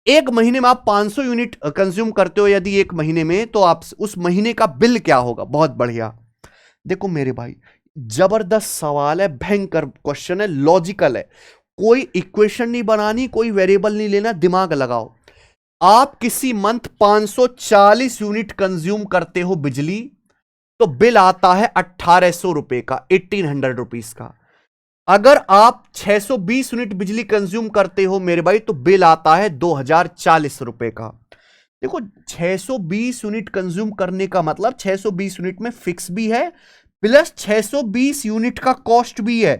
एक महीने में आप 500 यूनिट कंज्यूम करते हो यदि एक महीने में, तो आप उस महीने का बिल क्या होगा। बहुत बढ़िया, देखो मेरे भाई जबरदस्त सवाल है, भयंकर क्वेश्चन है, लॉजिकल है, कोई इक्वेशन नहीं बनानी, कोई वेरिएबल नहीं लेना, दिमाग लगाओ। आप किसी मंथ 540 यूनिट कंज्यूम करते हो बिजली, तो बिल आता है 1800 रुपए का, 1800 रुपीस का। अगर आप 620 यूनिट बिजली कंज्यूम करते हो मेरे भाई, तो बिल आता है 2040 रुपए का। देखो 620 यूनिट कंज्यूम करने का मतलब 620 यूनिट में फिक्स भी है प्लस 620 यूनिट का कॉस्ट भी है,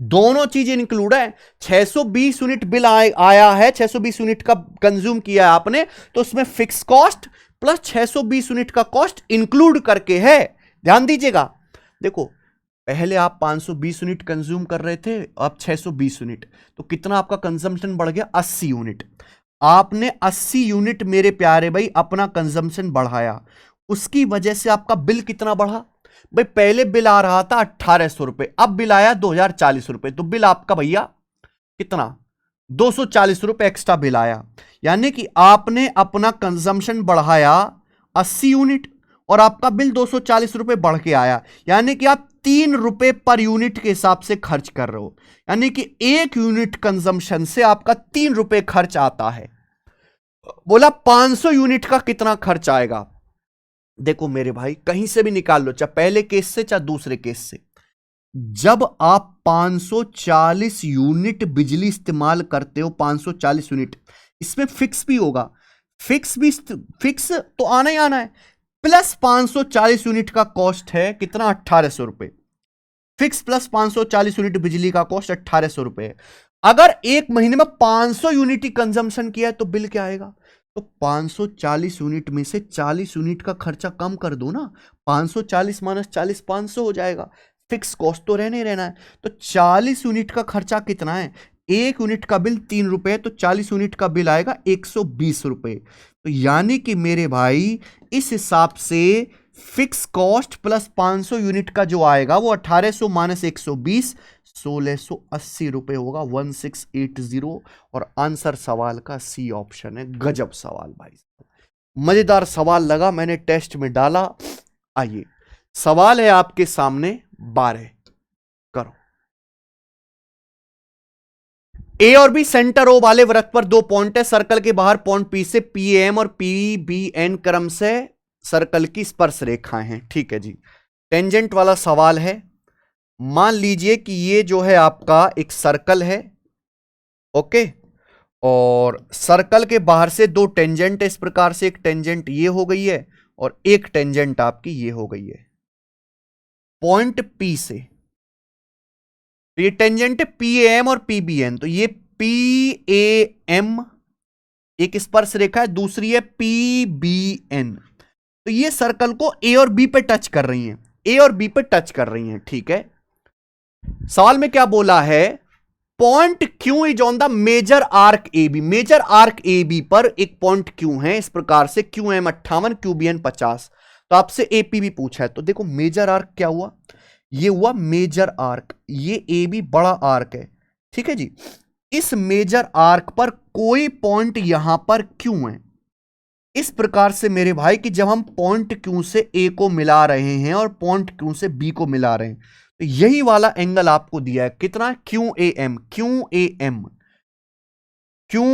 दोनों चीजें इंक्लूड है। 620 यूनिट बिल आया है, 620 यूनिट का कंज्यूम किया है आपने, तो उसमें फिक्स कॉस्ट प्लस 620 यूनिट का कॉस्ट इंक्लूड करके है। ध्यान दीजिएगा, देखो पहले आप 520 यूनिट कंज्यूम कर रहे थे, अब 620 यूनिट, तो कितना आपका कंजम्पशन बढ़ गया, 80 यूनिट। आपने 80 यूनिट मेरे प्यारे भाई अपना कंजम्पशन बढ़ाया, उसकी वजह से आपका बिल कितना बढ़ा भाई। पहले बिल आ रहा था 1800 रुपए, अब बिल आया 2040 रुपए, तो बिल आपका भैया कितना, 240 रुपए एक्स्ट्रा बिल आया। यानी कि आपने अपना कंजम्पशन बढ़ाया 80 यूनिट और आपका बिल 240 रुपए बढ़ के आया, यानी कि आप 3 रुपए पर यूनिट के हिसाब से खर्च कर रहे हो। यानी कि 1 यूनिट कंजम्पशन से आपका 3 रुपए खर्च आता है। बोला 500 यूनिट का कितना खर्च आएगा। देखो मेरे भाई कहीं से भी निकाल लो, चाहे पहले केस से चाहे दूसरे केस से, जब आप 540 यूनिट बिजली इस्तेमाल करते हो, 540 यूनिट, इसमें फिक्स भी होगा, फिक्स तो आना ही आना है, प्लस 540 यूनिट का कॉस्ट है कितना, 1800 रुपए। फिक्स प्लस 540 यूनिट बिजली का कॉस्ट 1800 रुपए। अगर एक महीने में 500 यूनिट ही कंजम्पशन किया है तो बिल क्या आएगा, तो 540 यूनिट में से 40 यूनिट का खर्चा कम कर दो ना, 540 माइनस 40 500 हो जाएगा। फिक्स कॉस्ट तो रहने रहना है। तो 40 यूनिट का खर्चा कितना है, 1 यूनिट का बिल 3 रुपए, तो 40 यूनिट का बिल आएगा 120 रुपए। तो यानी कि मेरे भाई इस हिसाब से फिक्स कॉस्ट प्लस 500 यूनिट का जो आएगा वो 1800 माइनस 120 1680 रुपए होगा, 1680। और आंसर सवाल का सी ऑप्शन है। गजब सवाल भाई, मजेदार सवाल लगा, मैंने टेस्ट में डाला। आइए सवाल है आपके सामने 12, करो। ए और बी सेंटर ओ वाले वृत्त पर 2 पॉइंट है, सर्कल के बाहर पॉइंट पी से पी एम और पी बी एन क्रम से सर्कल की स्पर्श रेखाएं हैं। ठीक है जी, टेंजेंट वाला सवाल है। मान लीजिए कि ये जो है आपका एक सर्कल है, ओके, और सर्कल के बाहर से 2 टेंजेंट है इस प्रकार से, एक टेंजेंट ये हो गई है और एक टेंजेंट आपकी ये हो गई है पॉइंट पी से। तो ये टेंजेंट है पी एम और पी बी एन, तो ये पी ए एम एक स्पर्श रेखा है, दूसरी है पी बी एन। तो ये सर्कल को ए और बी पे टच कर रही हैं, ए और बी पे टच कर रही हैं। ठीक है, सवाल में क्या बोला है, point Q is on the major arc A B. Major arc A B पर एक पॉइंट क्यू है इस प्रकार से, Q M 58, Q B N 50। तो आपसे एपी भी पूछा है, तो देखो मेजर आर्क क्या हुआ, ये हुआ मेजर आर्क, ये ए बी बड़ा आर्क है। ठीक है जी, इस मेजर आर्क पर कोई पॉइंट यहां पर क्यू है। इस प्रकार से मेरे भाई कि जब हम पॉइंट क्यू से ए को मिला रहे हैं और पॉइंट क्यू से बी को मिला रहे हैं, तो यही वाला एंगल आपको दिया है, कितना, Q A M, Q A M, Q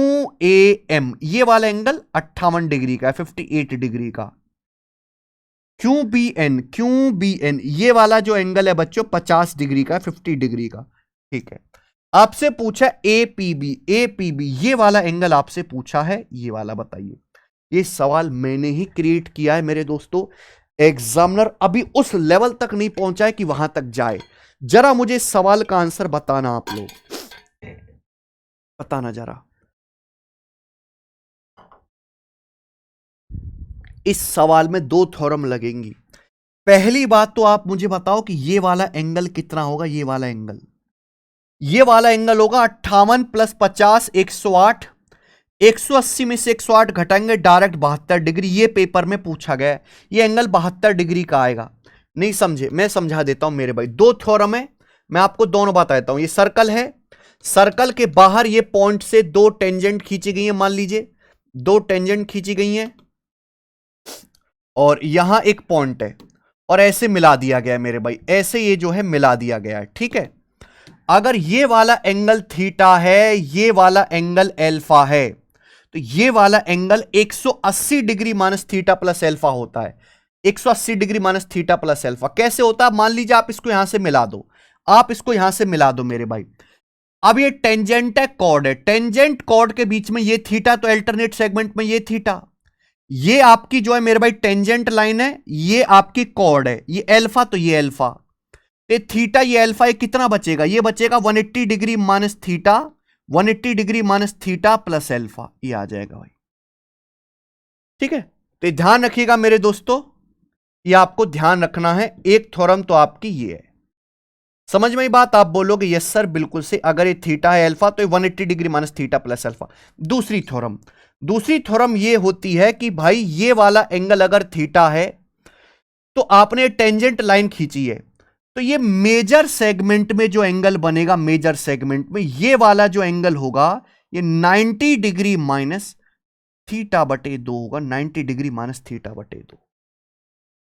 A M, ये वाला एंगल 58 डिग्री का है, 58 डिग्री का। Q B N, Q B N, ये वाला जो एंगल है बच्चों 50 डिग्री का, 50 डिग्री का। ठीक है, आपसे पूछा A P B, A P B, ये वाला एंगल आपसे पूछा है, ये वाला बताइए। ये सवाल मैंने ही क्रिएट किया है मेरे दोस्तों, एग्जामिनर अभी उस लेवल तक नहीं पहुंचा है कि वहां तक जाए। जरा मुझे इस सवाल का आंसर बताना, आप लोग बताना जरा। इस सवाल में 2 थ्योरम लगेंगी। पहली बात तो आप मुझे बताओ कि ये वाला एंगल कितना होगा, ये वाला एंगल, ये वाला एंगल होगा 58 प्लस 50 108, 180 में से 108 घटाएंगे डायरेक्ट 72 डिग्री। ये पेपर में पूछा गया है, ये एंगल 72 डिग्री का आएगा। नहीं समझे, मैं समझा देता हूं मेरे भाई, 2 थ्योरम है, मैं आपको दोनों बता देता हूं। ये सर्कल है, सर्कल के बाहर ये पॉइंट से 2 टेंजेंट खींची गई है, मान लीजिए 2 टेंजेंट खींची गई हैं और यहां एक पॉइंट है और ऐसे मिला दिया गया है मेरे भाई, ऐसे ये जो है मिला दिया गया है। ठीक है, अगर ये वाला एंगल थीटा है, ये वाला एंगल एल्फा है, तो ये वाला angle 180 degree minus theta plus alpha होता है। 180 degree minus theta plus alpha कैसे होता है, मान लीजिए आप इसको यहां से मिला दो, आप इसको यहां से मिला दो मेरे भाई। अब ये टेंजेंट है, कॉर्ड है, टेंजेंट कॉर्ड के बीच में ये थीटा, तो अल्टरनेट सेगमेंट में ये थीटा, ये आपकी जो है मेरे भाई टेंजेंट लाइन है, ये आपकी कॉर्ड है, ये एल्फा, तो ये एल्फा, ये थीटा, ये अल्फा, ये कितना बचेगा, ये बचेगा 180 degree minus theta, 180 degree minus theta plus alpha, ये आ जाएगा भाई। ठीक है, तो ध्यान रखिएगा मेरे दोस्तों, ये आपको ध्यान रखना है। एक थ्योरम तो आपकी ये है, समझ में ही बात, आप बोलोगे यस सर बिल्कुल से, अगर ये थीटा है अल्फा तो ये 180 degree minus theta plus alpha. दूसरी थ्योरम ये होती है कि भाई ये वाला एंगल अगर थीटा है तो आपने टेंजेंट लाइन खींची है, तो ये मेजर सेगमेंट में जो एंगल बनेगा, मेजर सेगमेंट में ये वाला जो एंगल होगा ये 90 डिग्री माइनस थीटा बटे 2 होगा, 90 डिग्री माइनस थीटा बटे 2,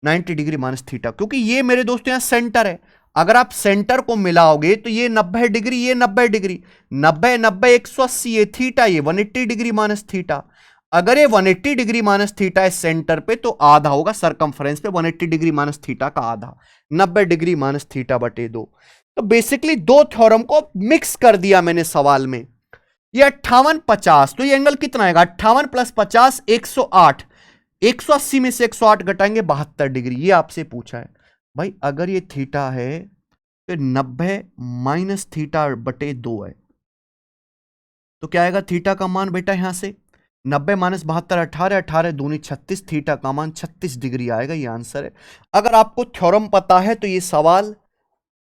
90 डिग्री माइनस थीटा, क्योंकि ये मेरे दोस्तों यहां सेंटर है। अगर आप सेंटर को मिलाओगे तो ये 90 डिग्री, ये 90 डिग्री, 90 90 180, ये थीटा, ये 180 डिग्री माइनस थीटा। अगर ये 180 डिग्री माइनस थीटा है सेंटर पे, तो आधा होगा सरकमफ्रेंस पे 180 डिग्री माइनस थीटा का आधा, 90 डिग्री माइनस थीटा बटे 2। तो बेसिकली 2 थ्योरम को मिक्स कर दिया मैंने सवाल में। ये 58 50, तो ये एंगल कितना आएगा, 58 प्लस 50 108, 180 में से 108 घटाएंगे 72 डिग्री। ये आपसे पूछा है भाई, अगर ये थीटा है तो 90 माइनस थीटा बटे 2 है, तो क्या आएगा थीटा का मान बेटा, यहां से 90 माइनस 72 18, 18 दूनी 36, थीटा का मान 36 डिग्री आएगा, ये आंसर है। अगर आपको थ्योरम पता है तो ये सवाल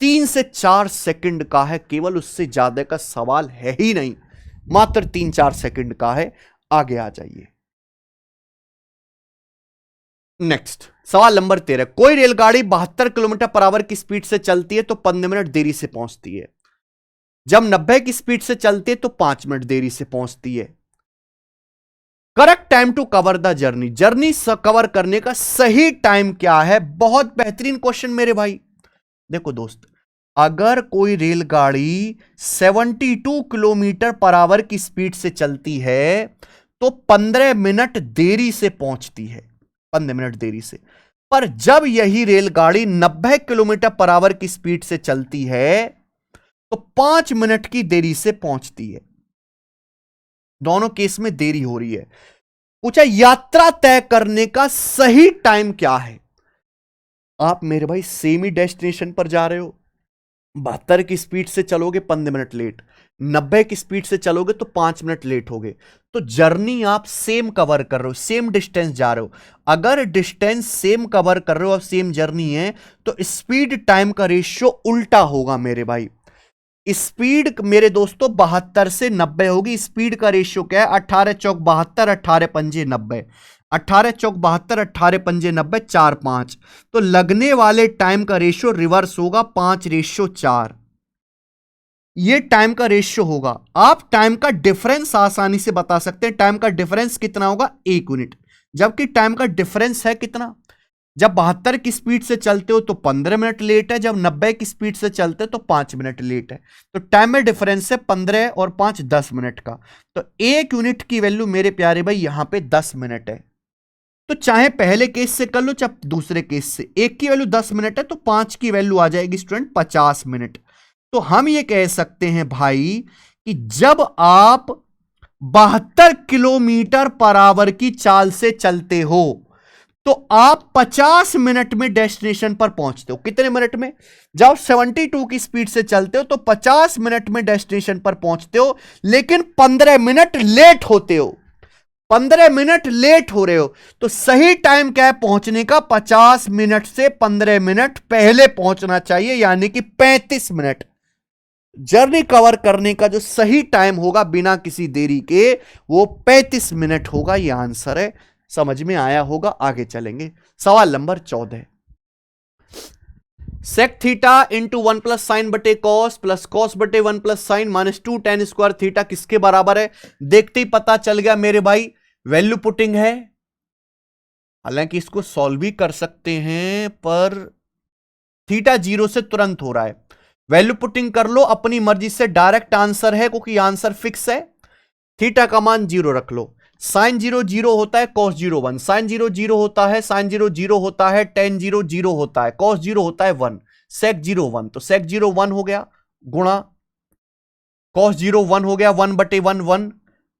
3 से 4 सेकंड का है, केवल उससे ज्यादा का सवाल है ही नहीं, मात्र 3-4 सेकंड का है। आगे आ जाइए। नेक्स्ट सवाल नंबर 13, कोई रेलगाड़ी 72 किलोमीटर पर आवर की स्पीड से चलती है तो 15 मिनट देरी से पहुंचती है, जब 90 की स्पीड से चलती है तो 5 मिनट देरी से पहुंचती है। Correct time to cover the journey, journey cover करने का सही टाइम क्या है? बहुत बेहतरीन क्वेश्चन मेरे भाई। देखो दोस्त, अगर कोई रेलगाड़ी 72 किलोमीटर पर आवर की स्पीड से चलती है तो 15 मिनट देरी से पहुंचती है, 15 मिनट देरी से। पर जब यही रेलगाड़ी 90 किलोमीटर पर आवर की स्पीड से चलती है तो 5 मिनट की देरी से पहुंचती है। दोनों केस में देरी हो रही है। पूछा यात्रा तय करने का सही टाइम क्या है? आप मेरे भाई सेम ही डेस्टिनेशन पर जा रहे हो, 72 की स्पीड से चलोगे 15 मिनट लेट, 90 की स्पीड से चलोगे तो 5 मिनट लेट होगे। तो जर्नी आप सेम कवर कर रहे हो, सेम डिस्टेंस जा रहे हो। अगर डिस्टेंस सेम कवर कर रहे हो और सेम जर्नी है तो स्पीड टाइम का रेशियो उल्टा होगा मेरे भाई। स्पीड मेरे दोस्तों 72 से 90 होगी। स्पीड का रेशियो क्या है? 18 चौक 72, 18 पंजे 90, 18 चौक 72, 18 पंजे 90, 4 5। तो लगने वाले टाइम का रेशियो रिवर्स होगा, 5:4। ये टाइम का रेशियो होगा। आप टाइम का डिफरेंस आसानी से बता सकते हैं। टाइम का डिफरेंस कितना होगा? 1 यूनिट। जबकि टाइम का डिफरेंस है कितना? जब 72 की स्पीड से चलते हो तो 15 मिनट लेट है, जब 90 की स्पीड से चलते हो तो 5 मिनट लेट है। तो टाइम में डिफरेंस है 15 और 5 10 मिनट का। तो 1 यूनिट की वैल्यू मेरे प्यारे भाई यहां पे 10 मिनट है। तो चाहे पहले केस से कर लो चाहे दूसरे केस से, 1 की वैल्यू 10 मिनट है तो 5 की वैल्यू आ जाएगी स्टूडेंट 50 मिनट। तो हम ये कह सकते हैं भाई कि जब आप 72 किलोमीटर पर आवर की चाल से चलते हो तो आप 50 मिनट में डेस्टिनेशन पर पहुंचते हो। कितने मिनट में? जब 72 की स्पीड से चलते हो तो 50 मिनट में डेस्टिनेशन पर पहुंचते हो, लेकिन 15 मिनट लेट होते हो। 15 मिनट लेट हो रहे हो। तो सही टाइम क्या है पहुंचने का? 50 मिनट से 15 मिनट पहले पहुंचना चाहिए, यानी कि 35 मिनट। जर्नी कवर करने का जो सही टाइम होगा बिना किसी देरी के, वो 35 मिनट होगा। यह आंसर है। समझ में आया होगा। आगे चलेंगे। सवाल नंबर 14, sec theta into 1 plus sine बटे कॉस प्लस कॉस बटे 1 plus sine minus 2 tan square theta किसके बराबर है? देखते ही पता चल गया मेरे भाई, वैल्यू पुटिंग है। हालांकि इसको सॉल्व भी कर सकते हैं, पर थीटा 0 से तुरंत हो रहा है। वैल्यू पुटिंग कर लो अपनी मर्जी से, डायरेक्ट आंसर है क्योंकि आंसर फिक्स है। थीटा का मान 0 रख लो। साइन 0 0 होता है, कॉस 0 1, साइन 0 0 होता है, साइन 0 0 होता है, टेन 0 0 होता है, कॉस 0 होता है 1, सेक 0 1। तो सेक 0 1 हो गया, गुणा कॉस 0 1 हो गया 1 बटे 1 1,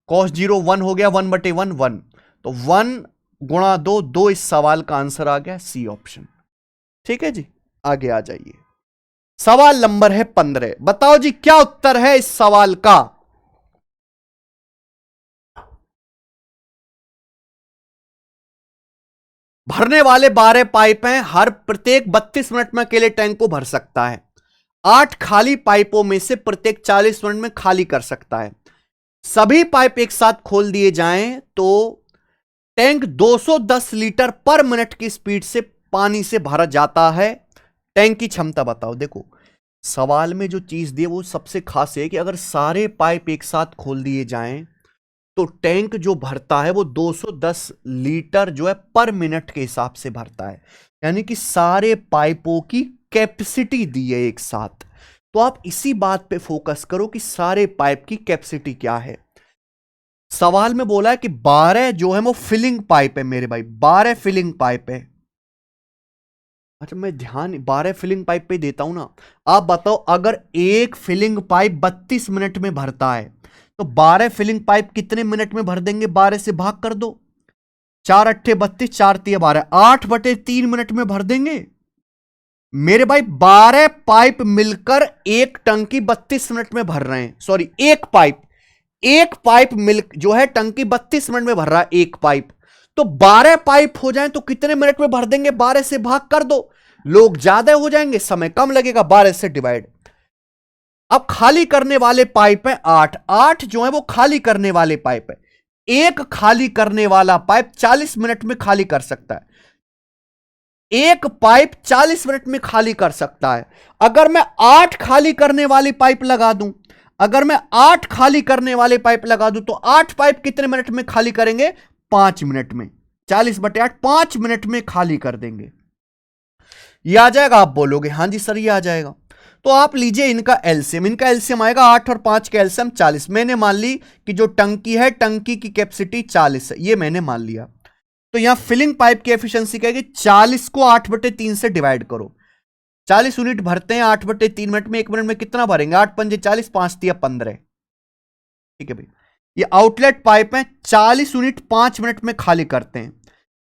कॉस 0 1 हो गया 1 बटे 1 1। तो 1 गुणा 2 2। इस सवाल का आंसर आ गया सी ऑप्शन। ठीक है जी, आगे आ जाइए। सवाल नंबर है 15। बताओ जी क्या उत्तर है इस सवाल का? भरने वाले 12 पाइप हैं, हर प्रत्येक 32 मिनट में अकेले टैंक को भर सकता है। 8 खाली पाइपों में से प्रत्येक 40 मिनट में खाली कर सकता है। सभी पाइप एक साथ खोल दिए जाएं तो टैंक 210 लीटर पर मिनट की स्पीड से पानी से भरा जाता है। टैंक की क्षमता बताओ। देखो सवाल में जो चीज दी है वो सबसे खास है कि अगर सारे पाइप एक साथ खोल दिए जाएं तो टैंक जो भरता है वो 210 लीटर जो है पर मिनट के हिसाब से भरता है, यानी कि सारे पाइपों की कैपेसिटी दी है एक साथ। तो आप इसी बात पे फोकस करो कि सारे पाइप की कैपेसिटी क्या है। सवाल में बोला है कि 12 जो है वो फिलिंग पाइप है मेरे भाई, 12 फिलिंग पाइप है। अच्छा मैं ध्यान 12 फिलिंग पाइप पे देता हूं ना। आप बताओ अगर एक फिलिंग पाइप 32 मिनट में भरता है तो 12 फिलिंग पाइप कितने मिनट में भर देंगे? 12 से भाग कर दो, 4 अट्ठे 32, 4 तिया 12, 8 बटे 3 मिनट में भर देंगे मेरे भाई। 12 पाइप मिलकर एक टंकी 32 मिनट में भर रहे हैं। सॉरी, एक पाइप मिल जो है टंकी 32 मिनट में भर रहा है एक पाइप। तो 12 पाइप हो जाए तो कितने मिनट में भर देंगे? 12 से भाग कर दो, लोग ज्यादा हो जाएंगे, समय कम लगेगा, 12 से डिवाइड। अब खाली करने वाले पाइप है 8, 8 जो है वो खाली करने वाले पाइप है। एक खाली करने वाला पाइप 40 मिनट में खाली कर सकता है, एक पाइप 40 मिनट में खाली कर सकता है। अगर मैं 8 खाली करने वाली पाइप लगा दूं, अगर मैं 8 खाली करने वाले पाइप लगा दूं तो 8 पाइप कितने मिनट में खाली करेंगे? 5 मिनट में। 40/8 5 मिनट में खाली कर देंगे। ये आ जाएगा? आप बोलोगे हां जी सर ये आ जाएगा। तो आप लीजिए इनका एलसीएम, इनका एलसीएम आएगा 8 और 5 का एलसीएम 40। मैंने मान ली कि जो टंकी है, टंकी की कैपेसिटी 40 है, ये मैंने मान लिया। तो यहां फिलिंग पाइप की एफिशिएंसी क्या है कि 40 को 8/3 से डिवाइड करो। 40 यूनिट भरते हैं 8/3 मिनट में, 1 मिनट में कितना भरेंगे? 8 पंजे 40, 5 तिया 15। ठीक है भाई, ये आउटलेट पाइप है, 40 यूनिट 5 मिनट में खाली करते हैं।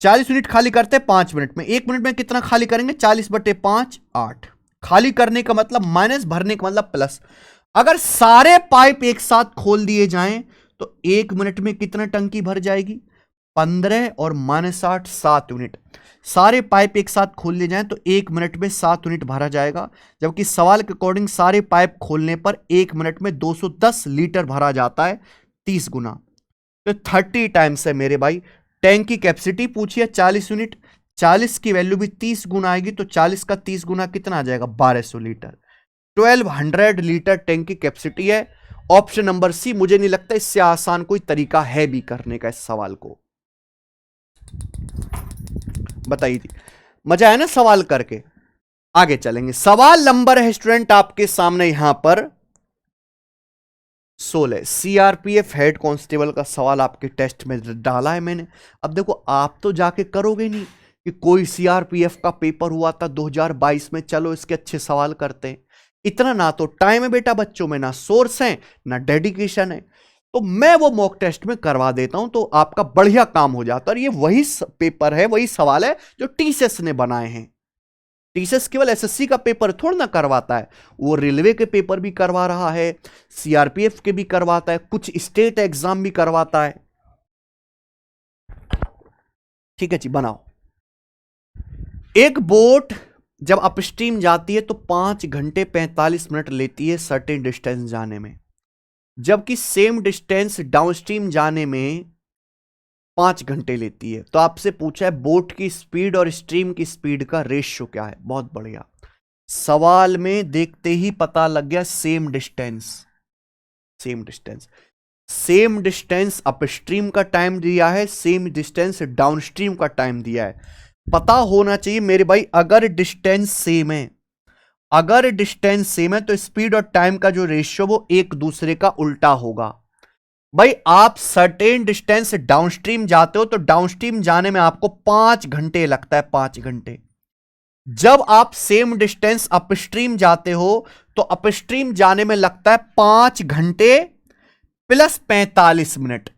40 यूनिट खाली करते हैं 5 मिनट में, 1 मिनट में कितना खाली करेंगे? 40/5 8। खाली करने का मतलब माइनस, भरने का मतलब प्लस। अगर सारे पाइप एक साथ खोल दिए जाएं तो 1 मिनट में कितना टंकी भर जाएगी? 15 और -8 7 यूनिट। सारे पाइप एक साथ खोल लिए जाएं तो 1 मिनट में 7 यूनिट भरा जाएगा, जबकि सवाल के अकॉर्डिंग सारे पाइप खोलने पर 1 मिनट में 210 लीटर भरा जाता है, 30 गुना। तो 30 टाइम्स है मेरे भाई। टैंक की कैपेसिटी पूछिए 40 यूनिट, 40 की वैल्यू भी 30 गुना आएगी, तो 40 का 30 गुना कितना आ जाएगा? 1200 लीटर। 1200 लीटर टैंक की कैपेसिटी है। ऑप्शन नंबर सी, मुझे नहीं लगता इससे आसान कोई तरीका है भी करने का इस सवाल को। बताइए जी, मजा आया ना सवाल करके? आगे चलेंगे। सवाल नंबर है स्टूडेंट आपके सामने यहां पर 16, सीआरपीएफ हेड कांस्टेबल का सवाल आपके टेस्ट में डाला है मैंने। अब देखो आप तो जाके करोगे नहीं कि कोई सीआरपीएफ का पेपर हुआ था 2022 में, चलो इसके अच्छे सवाल करते हैं। इतना ना तो टाइम है बेटा बच्चों में, ना सोर्स है, ना डेडिकेशन है। तो मैं वो मॉक टेस्ट में करवा देता हूं तो आपका बढ़िया काम हो जाता है। और ये वही पेपर है, वही सवाल है जो टीसीएस ने बनाए हैं। टीसीएस केवल एसएससी का पेपर थोड़ा ना करवाता है, वो रेलवे के पेपर भी करवा रहा है, सीआरपीएफ के भी करवाता है, कुछ स्टेट एग्जाम भी करवाता है। ठीक है जी, बनाओ। एक बोट जब अपस्ट्रीम जाती है तो 5 घंटे 45 मिनट लेती है सर्टेन डिस्टेंस जाने में, जबकि सेम डिस्टेंस डाउनस्ट्रीम जाने में 5 घंटे लेती है। तो आपसे पूछा है बोट की स्पीड और स्ट्रीम की स्पीड का रेशियो क्या है। बहुत बढ़िया, सवाल में देखते ही पता लग गया। Same distance, same distance, same distance upstream का टाइम दिया है, सेम डिस्टेंस डाउनस्ट्रीम का टाइम दिया है। पता होना चाहिए मेरे भाई, अगर डिस्टेंस सेम है, अगर डिस्टेंस सेम है तो स्पीड और टाइम का जो रेशियो वो एक दूसरे का उल्टा होगा। भाई आप सर्टेन डिस्टेंस डाउनस्ट्रीम जाते हो तो डाउनस्ट्रीम जाने में आपको 5 घंटे लगता है, 5 घंटे। जब आप सेम डिस्टेंस अपस्ट्रीम जाते हो तो अपस्ट्रीम जाने में लगता है 5 घंटे प्लस 45 मिनट।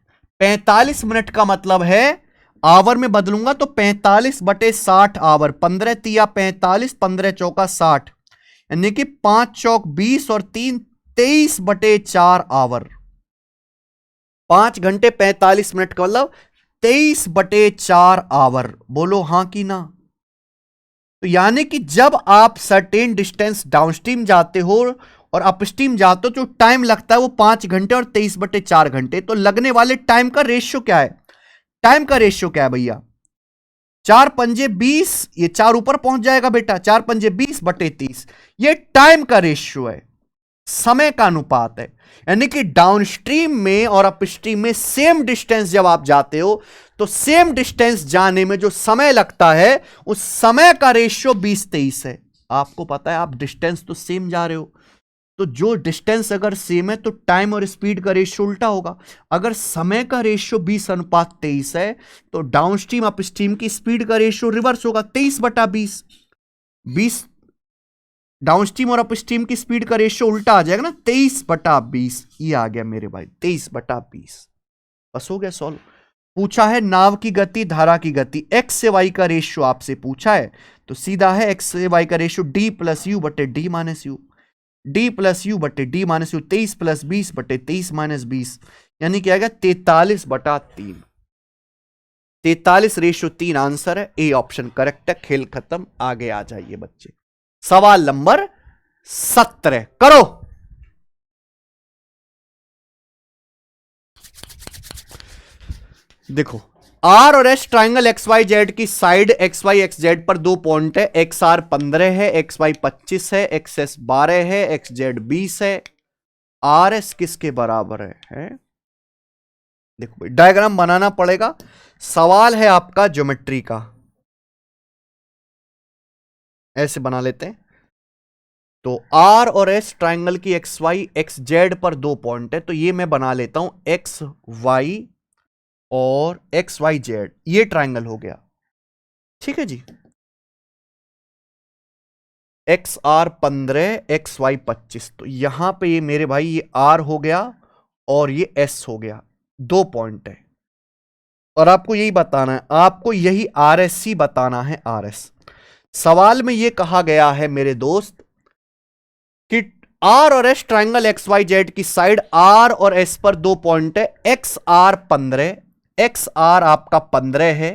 45 मिनट का मतलब है, आवर में बदलूंगा तो 45/60 आवर, 15 तिया 45, 15 चौका 60, यानी कि 5 चौक 20 और 3 23/4 आवर। 5 घंटे 45 मिनट का मतलब 23/4 आवर। बोलो हां कि ना? तो यानी कि जब आप सर्टेन डिस्टेंस डाउनस्ट्रीम जाते हो और अपस्ट्रीम जाते हो, जो टाइम लगता है वो 5 घंटे और 23/4 घंटे। तो लगने वाले टाइम का रेशियो क्या है? टाइम का रेशियो क्या है भैया? 4 पंजे 20, ये 4 ऊपर पहुंच जाएगा बेटा, 4 पंजे 20/30, ये टाइम का रेशियो है, समय का अनुपात है। यानी कि डाउनस्ट्रीम में और अपस्ट्रीम में सेम डिस्टेंस जब आप जाते हो तो सेम डिस्टेंस जाने में जो समय लगता है उस समय का रेशियो 20/23 है। आपको पता है आप डिस्टेंस तो सेम जा रहे हो, तो जो डिस्टेंस अगर सेम है तो टाइम और स्पीड का रेशियो उल्टा होगा। अगर समय का रेशियो 20:23 है तो डाउनस्ट्रीम अपस्ट्रीम की स्पीड का रेशियो रिवर्स होगा, 23/20। 20 डाउनस्ट्रीम और अपस्ट्रीम की स्पीड का रेशियो उल्टा आ जाएगा ना, 23/20। ये आ गया मेरे भाई 23/20। बस हो गया सॉल्व। पूछा है नाव की गति, धारा की गति, एक्स से वाई का रेशियो आपसे पूछा है, तो सीधा है एक्स से वाई का रेशियो D+U/D-U, D+U/D-U, 23+20/23-20, यानी क्या आएगा 43/3। 43:3 आंसर है, ए ऑप्शन करेक्ट है। खेल खत्म, आगे आ जाइए बच्चे। सवाल नंबर 17 करो। देखो, आर और S triangle X Y Z की side X Y X Z पर 2 पॉइंट है। एक्स आर 15 है, एक्स वाई 25 है, एक्स एस 12 है, एक्स जेड 20 है। आर एस किसके बराबर है? देखो भाई, डायग्राम बनाना पड़ेगा। सवाल है आपका ज्योमेट्री का, ऐसे बना लेते हैं। तो आर और एस ट्राइंगल की एक्स वाई एक्स जेड पर 2 पॉइंट है, तो ये मैं बना लेता हूं एक्स वाई और एक्स वाई जेड, ये ट्राइंगल हो गया। ठीक है जी। एक्स आर 15, एक्स वाई 25, तो यहां पे ये मेरे भाई ये आर हो गया और ये एस हो गया, 2 पॉइंट है। और आपको यही बताना है, आपको यही आर एस सी बताना है, आर एस। सवाल में ये कहा गया है मेरे दोस्त कि आर और S triangle X Y Z की साइड आर और एस पर 2 पॉइंट है। एक्स आर 15, एक्स आर आपका 15 है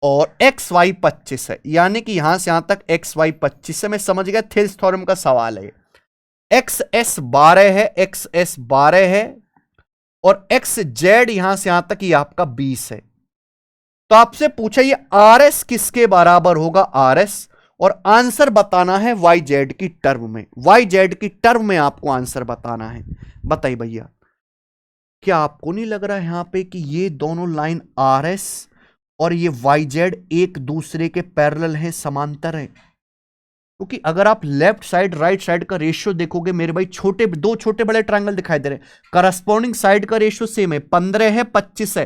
और एक्स वाई 25 है, यानी कि यहां से यहां तक एक्स वाई 25 है। मैं समझ गया, थेल्स थ्योरम का सवाल है। एक्स एस 12 है, एक्स एस 12 है और एक्स जेड यहां से यहां तक ये आपका 20 है। तो आपसे पूछा ये आर एस किसके बराबर होगा? आर एस, और आंसर बताना है वाई जेड की टर्म में। वाई जेड की टर्म में आपको आंसर बताना है। बताइए भैया, क्या आपको नहीं लग रहा है यहां पे कि ये दोनों लाइन आर एस और ये वाई जेड एक दूसरे के पैरेलल हैं, समांतर हैं? क्योंकि अगर आप लेफ्ट साइड राइट साइड का रेशियो देखोगे मेरे भाई, दो छोटे बड़े ट्रायंगल दिखाई दे रहे हैं, करस्पॉन्डिंग साइड का रेशियो सेम है, 15 है 25 है।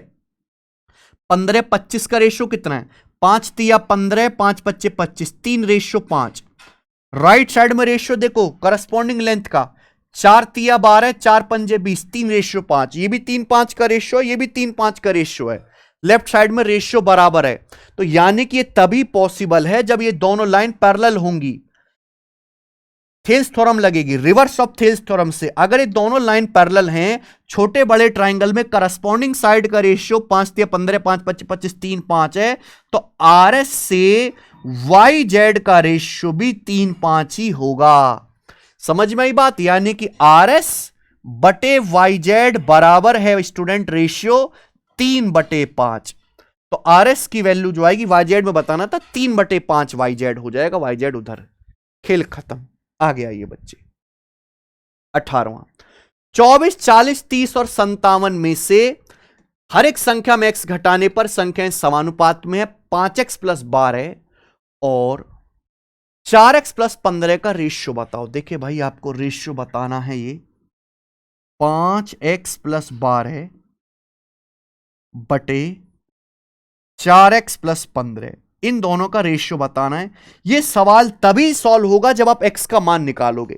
15-25 का रेशियो कितना है? 5 तिया 15, 5 पच्चे 25, 3:5। राइट साइड में रेशियो देखो करस्पॉन्डिंग लेंथ का, 4 तिया 12, 4 पंजे 20, 3:5। ये भी 3:5 का रेशियो है, ये भी 3:5 का रेशियो है। लेफ्ट साइड में रेशियो बराबर है, तो यानी कि ये तभी पॉसिबल है जब ये दोनों लाइन पैरेलल होंगी। थेल्स थ्योरम लगेगी, रिवर्स ऑफ थेल्स थ्योरम से। अगर ये दोनों लाइन पैरेलल हैं, छोटे बड़े ट्राइंगल में करस्पॉन्डिंग साइड का रेशियो 5 तिया 15, 5 पच्चे 25, 3:5 है, तो आर एस से वाई जेड का रेशियो भी 3:5 ही होगा। समझ में आई बात? यानी कि आर एस बटे वाई जेड बराबर है स्टूडेंट रेशियो 3/5। तो आर एस की वैल्यू जो आएगी वाई जेड में बताना था, 3/5 वाई जेड हो जाएगा, वाई जेड उधर। खेल खत्म, आगे आइए बच्चे। 18वां, 24, 40, 30 और 57 में से हर एक संख्या में x घटाने पर संख्याएं समानुपात में है। 5x + 12 और 4x + 15 का रेशियो बताओ। देखिए भाई, आपको रेशियो बताना है। ये 5x + 12 बटे 4x + 15, इन दोनों का रेशियो बताना है। यह सवाल तभी सॉल्व होगा जब आप x का मान निकालोगे।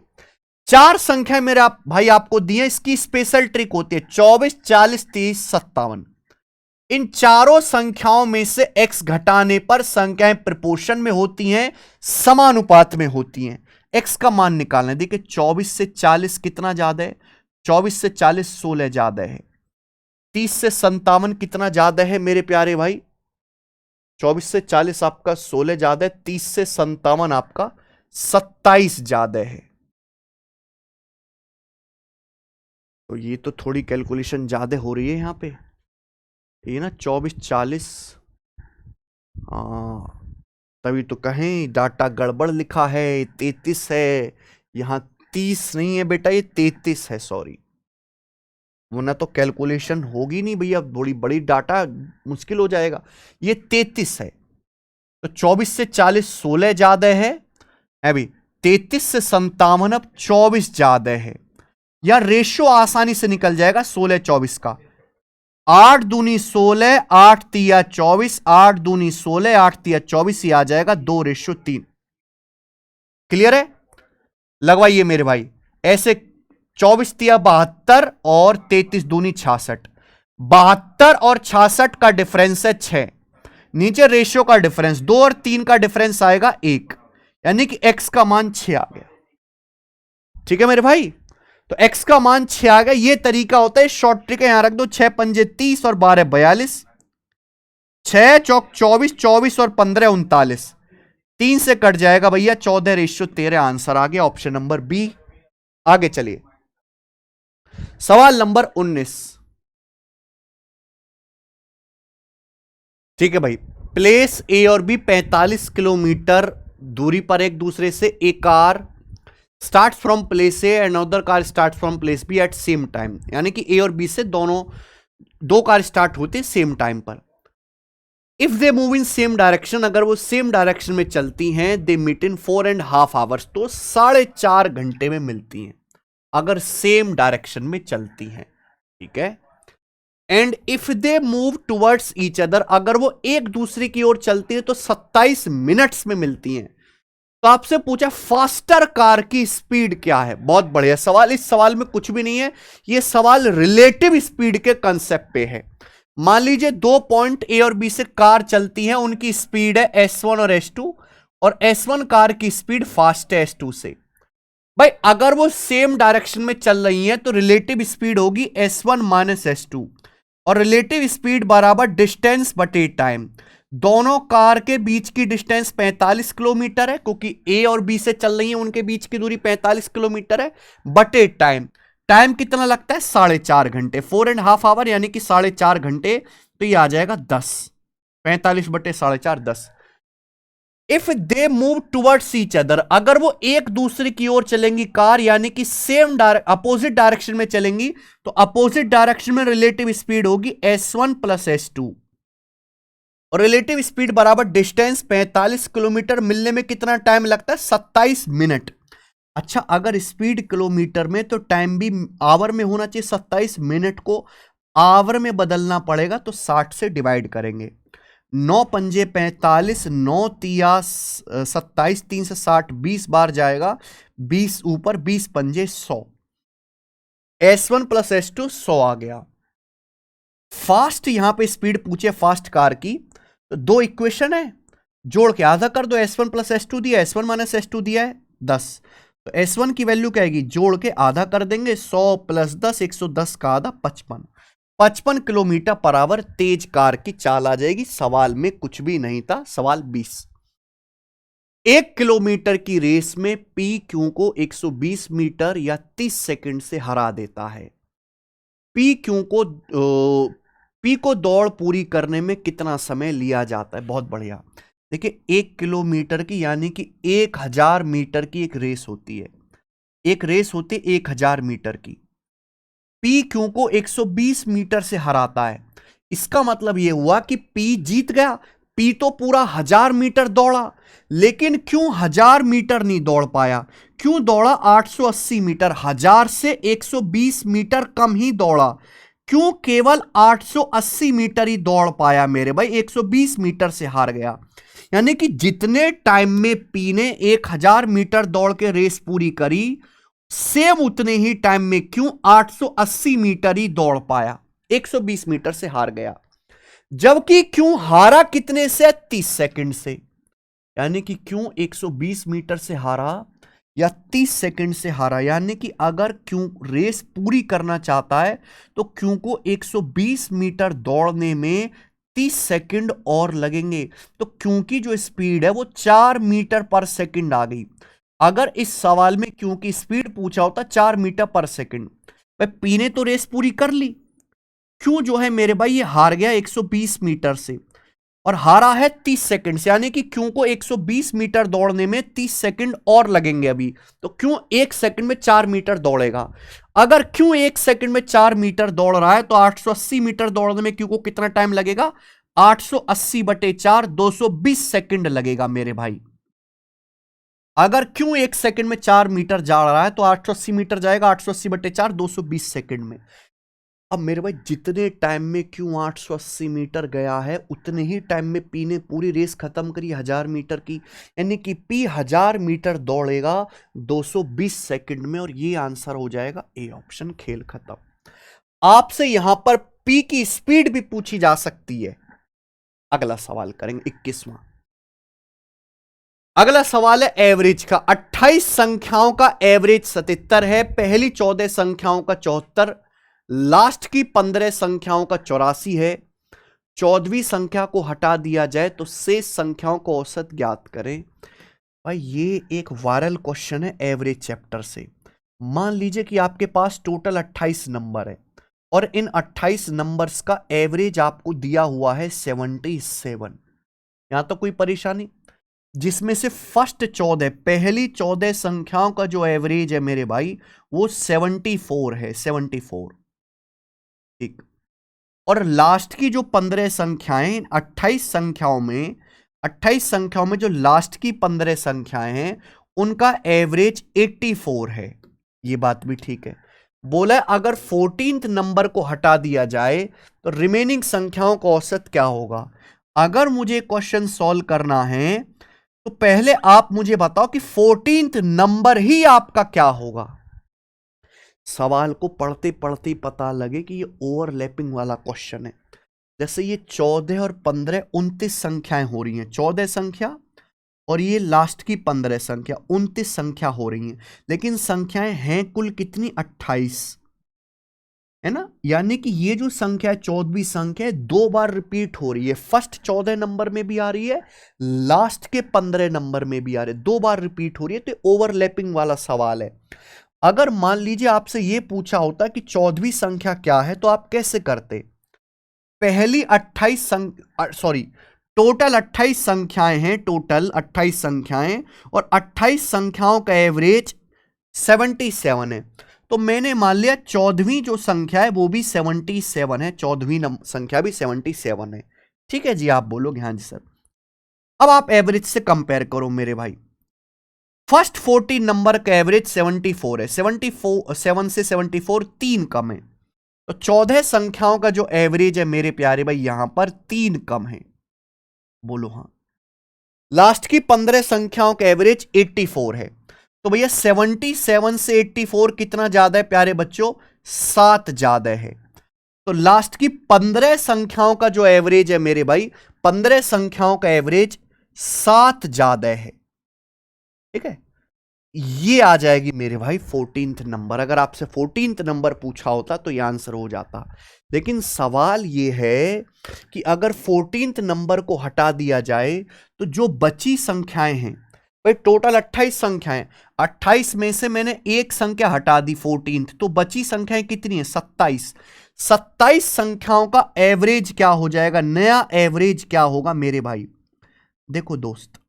चार संख्या मेरे आप भाई आपको दिए, इसकी स्पेशल ट्रिक होती है। 24, 40, 30, 57, इन चारों संख्याओं में से x घटाने पर संख्याएं प्रोपोर्शन में होती हैं, समानुपात में होती हैं। x का मान निकालना है। देखिए 24 से 40 कितना ज्यादा है? 24 से 40 16 ज्यादा है। 30 से 57 कितना ज्यादा है मेरे प्यारे भाई? 24 से 40 आपका 16 ज्यादा है, 30 से 57 आपका 27 ज्यादा है। तो ये तो थोड़ी कैलकुलेशन ज्यादा हो रही है यहां पे। ये ना 24 40, हाँ तभी तो कहें डाटा गड़बड़ लिखा है, 33 है यहां, 30 नहीं है बेटा, ये 33 है, सॉरी। वरना तो कैलकुलेशन होगी नहीं भैया, बड़ी बड़ी डाटा मुश्किल हो जाएगा। ये 33 है, तो 24 से 40 16 ज्यादा है अभी, 33 से 57 अब 24 ज्यादा है। या रेशियो आसानी से निकल जाएगा 16 24 का। 8 दूनी 16, 8 तिया 24, 8 दूनी 16, 8 तिया 24, ये आ जाएगा 2:3। क्लियर है? लगवाइए मेरे भाई ऐसे। 24 तिया 72 और 33 दूनी 66। 72 और 66 का डिफरेंस है 6। नीचे रेशियो का डिफरेंस 2 और 3 का डिफरेंस आएगा 1, यानी कि x का मान 6 आ गया। ठीक है मेरे भाई, तो x का मान 6 आ गया। ये तरीका होता है, शॉर्ट ट्रिक है, यहां रख दो। 6 पंजे 30 और 12 42, 6 चौक 24, 24 और 15 39, 3 से कट जाएगा भैया 14:13। आंसर आ गया ऑप्शन नंबर बी। आगे चलिए सवाल नंबर 19। ठीक है भाई, प्लेस ए और बी 45 किलोमीटर दूरी पर एक दूसरे से, एक car start from place A and other car start from place B at same time. यानी कि ए और बी से दो कार स्टार्ट होते सेम टाइम पर। If they move in same direction, अगर वो सेम डायरेक्शन में चलती हैं, दे मीट इन 4.5 आवर्स, तो 4.5 घंटे में मिलती हैं अगर सेम डायरेक्शन में चलती हैं। ठीक है। And if they move towards each other, अगर वो एक दूसरे की ओर चलती है तो 27 मिनट्स में मिलती हैं। तो आपसे पूछा फास्टर कार की स्पीड क्या है। बहुत बढ़िया सवाल। इस सवाल में कुछ भी नहीं है, यह सवाल रिलेटिव स्पीड के कंसेप्ट पे है। मान लीजिए 2 पॉइंट ए और बी से कार चलती है, उनकी स्पीड है S1 और S2, और S1 कार की स्पीड फास्ट है S2 से। भाई अगर वो सेम डायरेक्शन में चल रही है तो रिलेटिव स्पीड होगी S1 माइनस S2, और रिलेटिव स्पीड बराबर डिस्टेंस बटे टाइम। दोनों कार के बीच की डिस्टेंस 45 किलोमीटर है, क्योंकि ए और बी से चल रही है, उनके बीच की दूरी 45 किलोमीटर है, बटे टाइम। टाइम कितना लगता है? 4.5 घंटे, 4.5 आवर, यानी कि 4.5 घंटे। तो ये आ जाएगा 10, 45 बटे 4.5, 10। If they move towards each other, अगर वो एक दूसरे की ओर चलेंगी कार, यानी कि सेम अपोजिट डायरेक्शन में चलेंगी, तो अपोजिट डायरेक्शन में रिलेटिव स्पीड होगी S1 प्लस S2, और रिलेटिव स्पीड बराबर डिस्टेंस 45 किलोमीटर। मिलने में कितना टाइम लगता है? 27 मिनट। अच्छा, अगर स्पीड किलोमीटर में तो टाइम भी आवर में होना चाहिए। 27 मिनट को आवर में बदलना पड़ेगा, तो 60 से डिवाइड करेंगे। 9 पंजे 45, 9 तिया 27, 3 से 60, 20 बार जाएगा, 20 ऊपर, 20 पंजे 100। S1 प्लस S2 100 आ गया। फास्ट यहां पे स्पीड पूछे फास्ट कार की, तो दो इक्वेशन है, जोड़ के आधा कर दो। S1 प्लस S2 दिया, S1 माइनस S2 दिया है 10, तो S1 की वैल्यू क्या आएगी? जोड़ के आधा कर देंगे, 100 प्लस 10, 110 का आधा 55। 55 किलोमीटर पर आवर तेज कार की चाल आ जाएगी। सवाल में कुछ भी नहीं था। सवाल 20। 1 किलोमीटर की रेस में पी क्यू को 120 मीटर या 30 सेकंड से हरा देता है। पी को दौड़ पूरी करने में कितना समय लिया जाता है? बहुत बढ़िया। देखिए 1 किलोमीटर की यानी कि 1000 मीटर की एक रेस होती है। एक रेस होती है 1000 मीटर की। पी क्यू को 120 मीटर से हराता है। इसका मतलब यह हुआ कि पी जीत गया। पी तो पूरा 1000 मीटर दौड़ा, लेकिन क्यों 1000 मीटर नहीं दौड़ पाया? क्यों दौड़ा 880 मीटर? 1000 से 120 मीटर कम ही दौड़ा। क्यों केवल 880 मीटर ही दौड़ पाया मेरे भाई? 120 मीटर से हार गया। यानी कि जितने टाइम में पी ने 1000 मीटर दौड़ के रेस पूरी करी, सेम उतने ही टाइम में क्यों 880 मीटर ही दौड़ पाया, 120 मीटर से हार गया। जबकि क्यों हारा कितने से? 30 सेकंड से। यानी कि क्यों 120 मीटर से हारा या 30 सेकंड से हारा। यानी कि अगर क्यों रेस पूरी करना चाहता है तो क्यों को 120 मीटर दौड़ने में 30 सेकंड और लगेंगे। तो क्यों की जो स्पीड है वो 4 मीटर पर सेकंड आ गई। अगर इस सवाल में क्यों की स्पीड पूछा होता 4 मीटर पर सेकंड, भाई पी ने तो रेस पूरी कर ली, क्यों जो है मेरे भाई ये हार गया 120 मीटर से, और हारा है 30 सेकंड से। यानी कि क्यों को 120 मीटर दौड़ने में 30 सेकंड और लगेंगे अभी। तो क्यों 1 सेकंड में 4 मीटर दौड़ेगा। अगर क्यों 1 सेकंड में 4 मीटर दौड़ रहा है तो 880 मीटर दौड़ने में क्यों को कितना टाइम लगेगा? 880 बटे 4, 220 सेकंड लगेगा मेरे भाई। अगर क्यों 1 सेकंड में 4 मीटर जा रहा है तो 880 मीटर जाएगा, 880 बटे 4, 220 सेकंड में। अब मेरे भाई जितने टाइम में क्यों 880 मीटर गया है, उतने ही टाइम में पी ने पूरी रेस खत्म करी 1000 मीटर की। यानी कि पी 1000 मीटर दौड़ेगा 220 सेकंड में, और ये आंसर हो जाएगा ए ऑप्शन। खेल खत्म। आपसे यहां पर पी की स्पीड भी पूछी जा सकती है। अगला सवाल करेंगे 21वां। अगला सवाल है एवरेज का। 28 संख्याओं का एवरेज 77 है। पहली 14 संख्याओं का 74, लास्ट की 15 संख्याओं का 84 है। 14वीं संख्या को हटा दिया जाए तो शेष संख्याओं को औसत ज्ञात करें। भाई ये एक वायरल क्वेश्चन है एवरेज चैप्टर से। मान लीजिए कि आपके पास टोटल 28 नंबर है और इन 28 नंबर्स का एवरेज आपको दिया हुआ है 77। यहां तो कोई परेशानी, जिसमें से फर्स्ट 14 पहली 14 संख्याओं का जो एवरेज है मेरे भाई वो 74 है, 74। ठीक। और लास्ट की जो 15 संख्याएं 28 संख्याओं में जो लास्ट की 15 संख्याएं हैं उनका एवरेज 84 है। ये बात भी ठीक है। बोला अगर 14th नंबर को हटा दिया जाए तो रिमेनिंग संख्याओं का औसत क्या होगा। अगर मुझे क्वेश्चन सॉल्व करना है तो पहले आप मुझे बताओ कि 14th नंबर ही आपका क्या होगा। सवाल को पढ़ते पढ़ते पता लगे कि ये ओवरलैपिंग वाला क्वेश्चन है। जैसे ये 14 और 15 29 संख्याएं हो रही हैं, 14 संख्या और ये लास्ट की 15 संख्या 29 संख्या हो रही हैं, लेकिन संख्याएं हैं कुल कितनी 28 है ना। यानी कि ये जो संख्या है 14वीं संख्या है 2 बार रिपीट हो रही है। फर्स्ट 14 नंबर में भी आ रही है, लास्ट के 15 नंबर में भी आ रही है, 2 बार रिपीट हो रही है। तो ओवरलैपिंग वाला सवाल है। अगर मान लीजिए आपसे ये पूछा होता कि 14वीं संख्या क्या है तो आप कैसे करते। पहली 28 टोटल 28 संख्याएं हैं, टोटल 28 संख्याएं और 28 संख्याओं का एवरेज 77 है। तो मैंने मान लिया 14वीं जो संख्या है वो भी 77 है, 14वीं संख्या भी 77 है। ठीक है जी, आप बोलोगे हाँ जी सर। अब आप एवरेज से कंपेयर करो मेरे भाई। फर्स्ट 14 नंबर का एवरेज 74 है, 7 से 74 3 कम है। तो 14 संख्याओं का जो एवरेज है मेरे प्यारे भाई यहां पर 3 कम है। बोलो हाँ। लास्ट की 15 संख्याओं का एवरेज 84 है। तो भैया 77 से 84 कितना ज्यादा है प्यारे बच्चों, 7 ज्यादा है। तो लास्ट की 15 संख्याओं का जो एवरेज है मेरे भाई 15 संख्याओं का एवरेज 7 ज्यादा है। ठीक है, ये आ जाएगी मेरे भाई 14th नंबर। अगर आपसे 14th नंबर पूछा होता तो ये आंसर हो जाता। लेकिन सवाल ये है कि अगर 14th नंबर को हटा दिया जाए तो जो बची संख्याएं हैं भाई, टोटल 28 संख्याएं, 28 में से मैंने एक संख्या हटा दी 14th, तो बची संख्याएं कितनी है 27। 27 संख्याओं का एवरेज क्या हो जाएगा, नया एवरेज क्या होगा मेरे भाई। देखो दोस्त,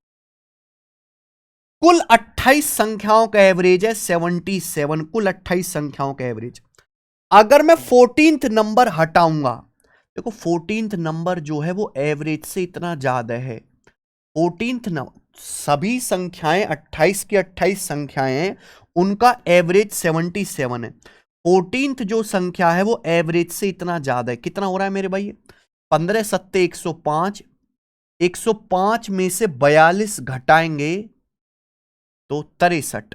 कुल 28 संख्याओं का एवरेज है 77, कुल 28 संख्याओं का एवरेज। अगर मैं 14th नंबर हटाऊंगा, देखो 14th नंबर जो है वो एवरेज से इतना ज्यादा है। 14th नंबर, सभी संख्याएं 28 की 28 संख्याएं हैं, उनका एवरेज 77 है। 14th जो संख्या है वो एवरेज से इतना ज्यादा है। कितना हो रहा है मेरे भाई, 15 सत्ते 105, 105 में से 42 घटाएंगे तो 63।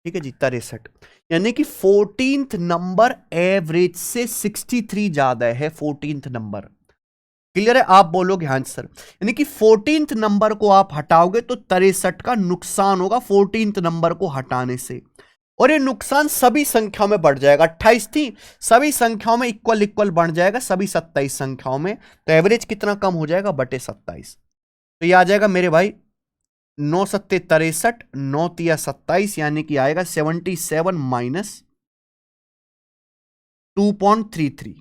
ठीक है जी, 63। यानी कि 14th नंबर एवरेज से 63 ज्यादा है 14th नंबर। क्लियर है, आप बोलोगे हाँ सर। यानी कि 14th नंबर को आप हटाओगे तो 63 का नुकसान होगा 14th नंबर को हटाने से। और ये नुकसान सभी संख्याओं में बढ़ जाएगा। 28 थी, सभी संख्याओं में इक्वल इक्वल बढ़ जाएगा, सभी 27 संख्याओं में। तो एवरेज कितना कम हो जाएगा, बटे 27। तो ये आ जाएगा मेरे भाई 9 सत्ते 63, 9 तिया 27, यानी कि आएगा 77 माइनस 2.33।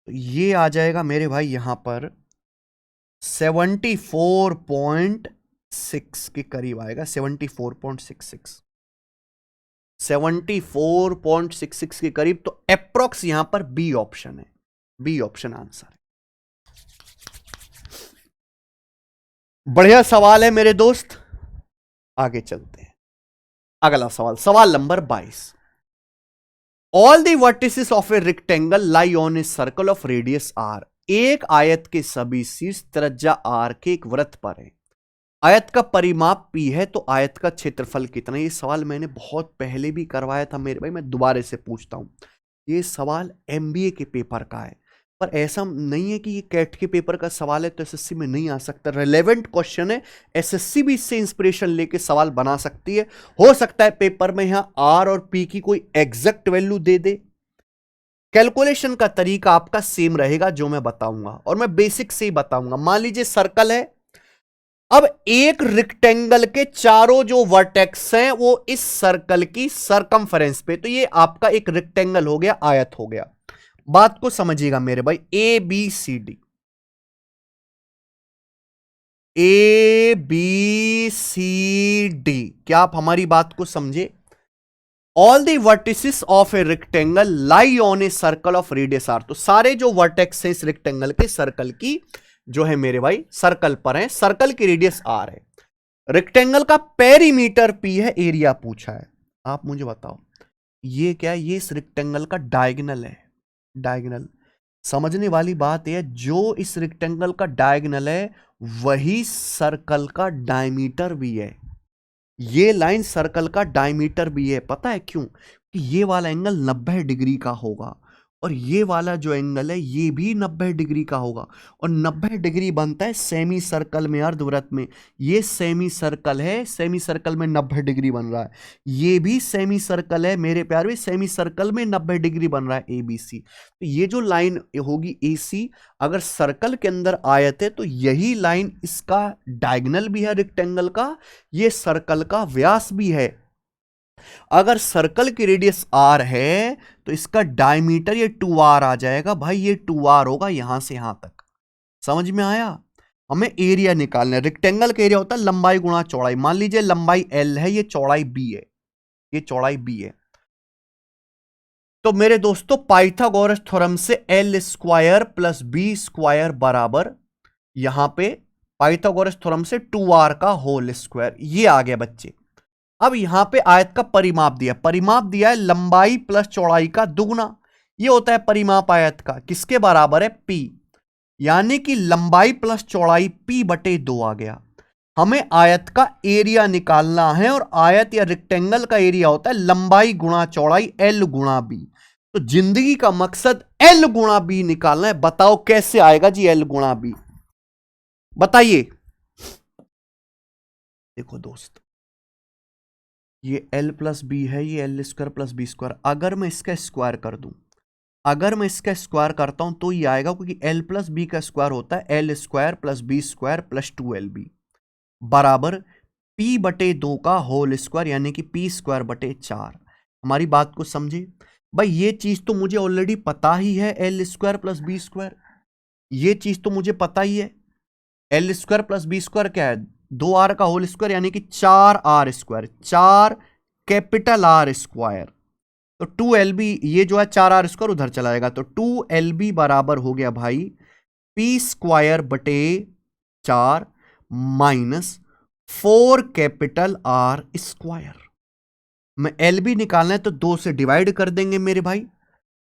तो ये आ जाएगा मेरे भाई यहां पर 74.6 के करीब आएगा, 74.66, 74.66 के करीब। तो अप्रोक्स यहां पर बी ऑप्शन है, बी ऑप्शन आंसर है। बढ़िया सवाल है मेरे दोस्त, आगे चलते हैं। अगला सवाल, सवाल नंबर 22। All the vertices of a rectangle lie on a circle of radius R. एक आयत के सभी शीर्ष त्रिज्या आर के एक वृत्त पर है। आयत का परिमाप P है तो आयत का क्षेत्रफल कितना। ये सवाल मैंने बहुत पहले भी करवाया था मेरे भाई, मैं दोबारा से पूछता हूं। ये सवाल MBA के पेपर का है, पर ऐसा नहीं है कि ये कैट के पेपर का सवाल है तो एसएससी में नहीं आ सकता। रिलेवेंट क्वेश्चन है, एसएससी भी इससे इंस्पिरेशन लेके सवाल बना सकती है। हो सकता है पेपर में यहां आर और पी की कोई एग्जैक्ट वैल्यू दे दे, कैलकुलेशन का तरीका आपका सेम रहेगा जो मैं बताऊंगा, और मैं बेसिक से ही बताऊंगा। मान लीजिए सर्कल है, अब एक रेक्टेंगल के चारों जो वर्टेक्स हैं वो इस सर्कल की सरकमफेरेंस पे, तो ये आपका एक रेक्टेंगल हो गया, आयत हो गया। बात को समझिएगा मेरे भाई, A B C D, A B C D, क्या आप हमारी बात को समझे? All the vertices of a rectangle lie on a circle of radius R, तो सारे जो वर्टेक्स हैं इस रेक्टेंगल के सर्कल की जो है मेरे भाई सर्कल पर है, सर्कल की रेडियस आर है, रेक्टेंगल का पेरीमीटर पी है, एरिया पूछा है। आप मुझे बताओ ये क्या है? ये इस रेक्टेंगल का डायगोनल है। डायगोनल समझने वाली बात है, जो इस रेक्टेंगल का डायगोनल है वही सर्कल का डायमीटर भी है। ये लाइन सर्कल का डायमीटर भी है। पता है क्यों? कि ये वाला एंगल 90 डिग्री का होगा और ये वाला जो एंगल है ये भी 90 डिग्री का होगा, और 90 डिग्री बनता है सेमी सर्कल में, अर्धवृत्त में। ये सेमी सर्कल है, सेमी सर्कल में 90 डिग्री बन रहा है। ये भी सेमी सर्कल है मेरे प्यारे, भी सेमी सर्कल में 90 डिग्री बन रहा है, ए बी सी। तो ये जो लाइन होगी ए सी, अगर सर्कल के अंदर आयत है तो यही लाइन इसका डायगोनल भी है रेक्टेंगल का, ये सर्कल का व्यास भी है। अगर सर्कल की रेडियस आर है तो इसका डायमीटर ये 2r आ जाएगा भाई, ये 2r होगा यहां से यहां तक। समझ में आया? हमें एरिया निकालना है। रेक्टेंगल का एरिया होता है लंबाई गुणा चौड़ाई। मान लीजिए लंबाई l है, ये चौड़ाई b है, ये चौड़ाई b है। तो मेरे दोस्तों पाइथागोरस थ्योरम से l square plus b square बराबर, यहां पे पाइथागोरस थ्योरम से 2r का होल स्क्वायर, ये आ गया बच्चे। अब यहां पे आयत का परिमाप दिया, परिमाप दिया है लंबाई प्लस चौड़ाई का दुगना, ये होता है परिमाप आयत का। किसके बराबर है? p, यानी कि लंबाई प्लस चौड़ाई p बटे 2 आ गया। हमें आयत का एरिया निकालना है, और आयत या रेक्टेंगल का एरिया होता है लंबाई गुणा चौड़ाई l गुणा b। तो जिंदगी का मकसद l गुणा b निकालना है। बताओ कैसे आएगा जी l गुणा b? बताइए। देखो दोस्त, ये l प्लस बी है, ये l square plus B square. अगर मैं इसका स्क्वायर कर दूं, अगर मैं इसका स्क्वायर करता हूं तो ये आएगा, क्योंकि l प्लस बी का स्क्वायर होता है l square plus B square plus 2lb बराबर p बटे 2 का होल स्क्वायर, यानी कि p स्क्वायर बटे 4। हमारी बात को समझे भाई? ये चीज तो मुझे ऑलरेडी पता ही है, l square plus B square, ये चीज तो मुझे पता ही है। l square plus B square क्या है? 2r का होल स्क्वायर, यानी कि 4r square, 4 capital R square. तो 2lb, ये जो है 4r स्क्वायर उधर चला जाएगा, तो 2lb बराबर हो गया भाई p स्क्वायर बटे 4 माइनस 4 कैपिटल R स्क्वायर। में lb निकालना है तो 2 से डिवाइड कर देंगे मेरे भाई,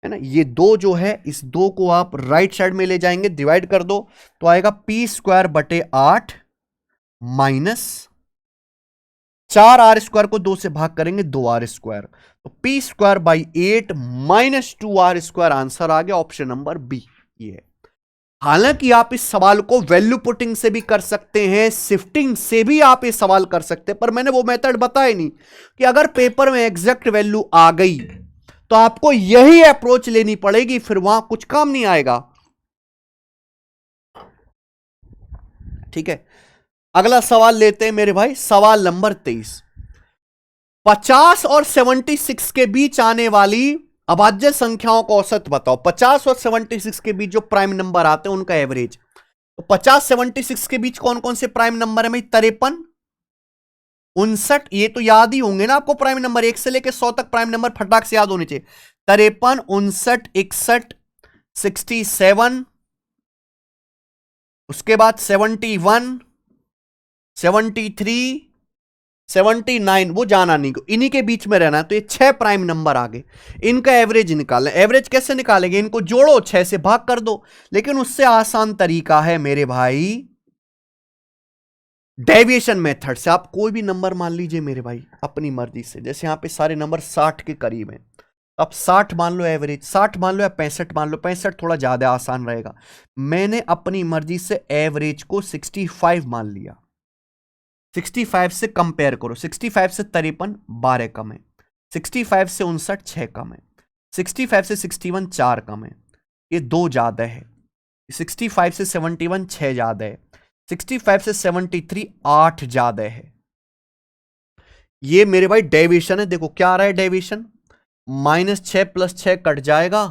है ना। ये 2 जो है, इस 2 को आप राइट साइड में ले जाएंगे, डिवाइड कर दो तो आएगा p स्क्वायर बटे 8 माइनस 4r स्क्वायर को 2 से भाग करेंगे 2r स्क्वायर, तो p square by 8 minus 2r square. Answer आ गया ऑप्शन नंबर बी, ये है। हालांकि आप इस सवाल को वैल्यू पुटिंग से भी कर सकते हैं, शिफ्टिंग से भी आप ये सवाल कर सकते हैं, पर मैंने वो मेथड बताया नहीं कि अगर पेपर में एग्जैक्ट वैल्यू आ गई तो आपको यही अप्रोच लेनी पड़ेगी, फिर वहां कुछ काम नहीं आएगा। ठीक है, अगला सवाल लेते हैं मेरे भाई, सवाल नंबर 23। 50 और 76 के बीच आने वाली अभाज्य संख्याओं का औसत बताओ। 50 और 76 के बीच जो प्राइम नंबर आते हैं उनका एवरेज। तो 50 76 के बीच कौन कौन से प्राइम नंबर है भाई? 53, 59, ये तो याद ही होंगे ना आपको, प्राइम नंबर 1 से लेकर 100 तक प्राइम नंबर फटाक से याद होने चाहिए। 53, 59, 61, 67, उसके बाद 71, 73, 79, वो जाना नहीं, इन्हीं के बीच में रहना। तो ये 6 प्राइम नंबर आ गए, इनका एवरेज निकालना। एवरेज कैसे निकालेंगे? इनको जोड़ो, 6 से भाग कर दो, लेकिन उससे आसान तरीका है मेरे भाई डेविएशन मेथड से। आप कोई भी नंबर मान लीजिए मेरे भाई अपनी मर्जी से, जैसे यहां पे सारे नंबर 60 के करीब हैं, अब 60 मान लो एवरेज, 60 मान लो या 65 मान लो, 65 थोड़ा ज्यादा आसान रहेगा। मैंने अपनी मर्जी से एवरेज को 65 मान लिया। 65 से कंपेयर करो, 65 से 53 12 कम है, 65 से 59 6 कम है, 65 से 61 4 कम है, ये 2 ज्यादा है। 65 से 71 6 ज्यादा है। 65 से 73 8 ज्यादा है। ये मेरे भाई डेविएशन है। देखो क्या आ रहा है डेविएशन, -6 + 6 कट जाएगा,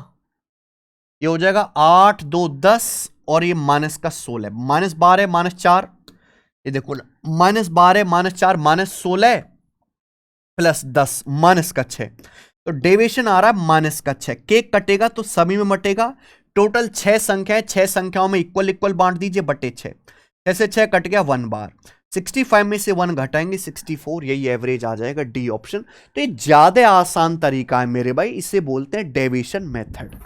ये हो जाएगा 8 2 10 और ये माइनस का 16, -12 -4, ये देखो -12 -4 -16 + 10 -6, तो डेविएशन आ रहा है -6। केक कटेगा तो सभी में बटेगा। टोटल 6 संख्याएं, 6 संख्याओं में इक्वल इक्वल बांट दीजिए, बटे 6, 6 से 6 कट गया 1 बार। 65 में से 1 घटाएंगे 64, यही एवरेज आ जाएगा, डी ऑप्शन। तो ये ज्यादा आसान तरीका है मेरे भाई, इसे बोलते हैं डेविएशन मेथड।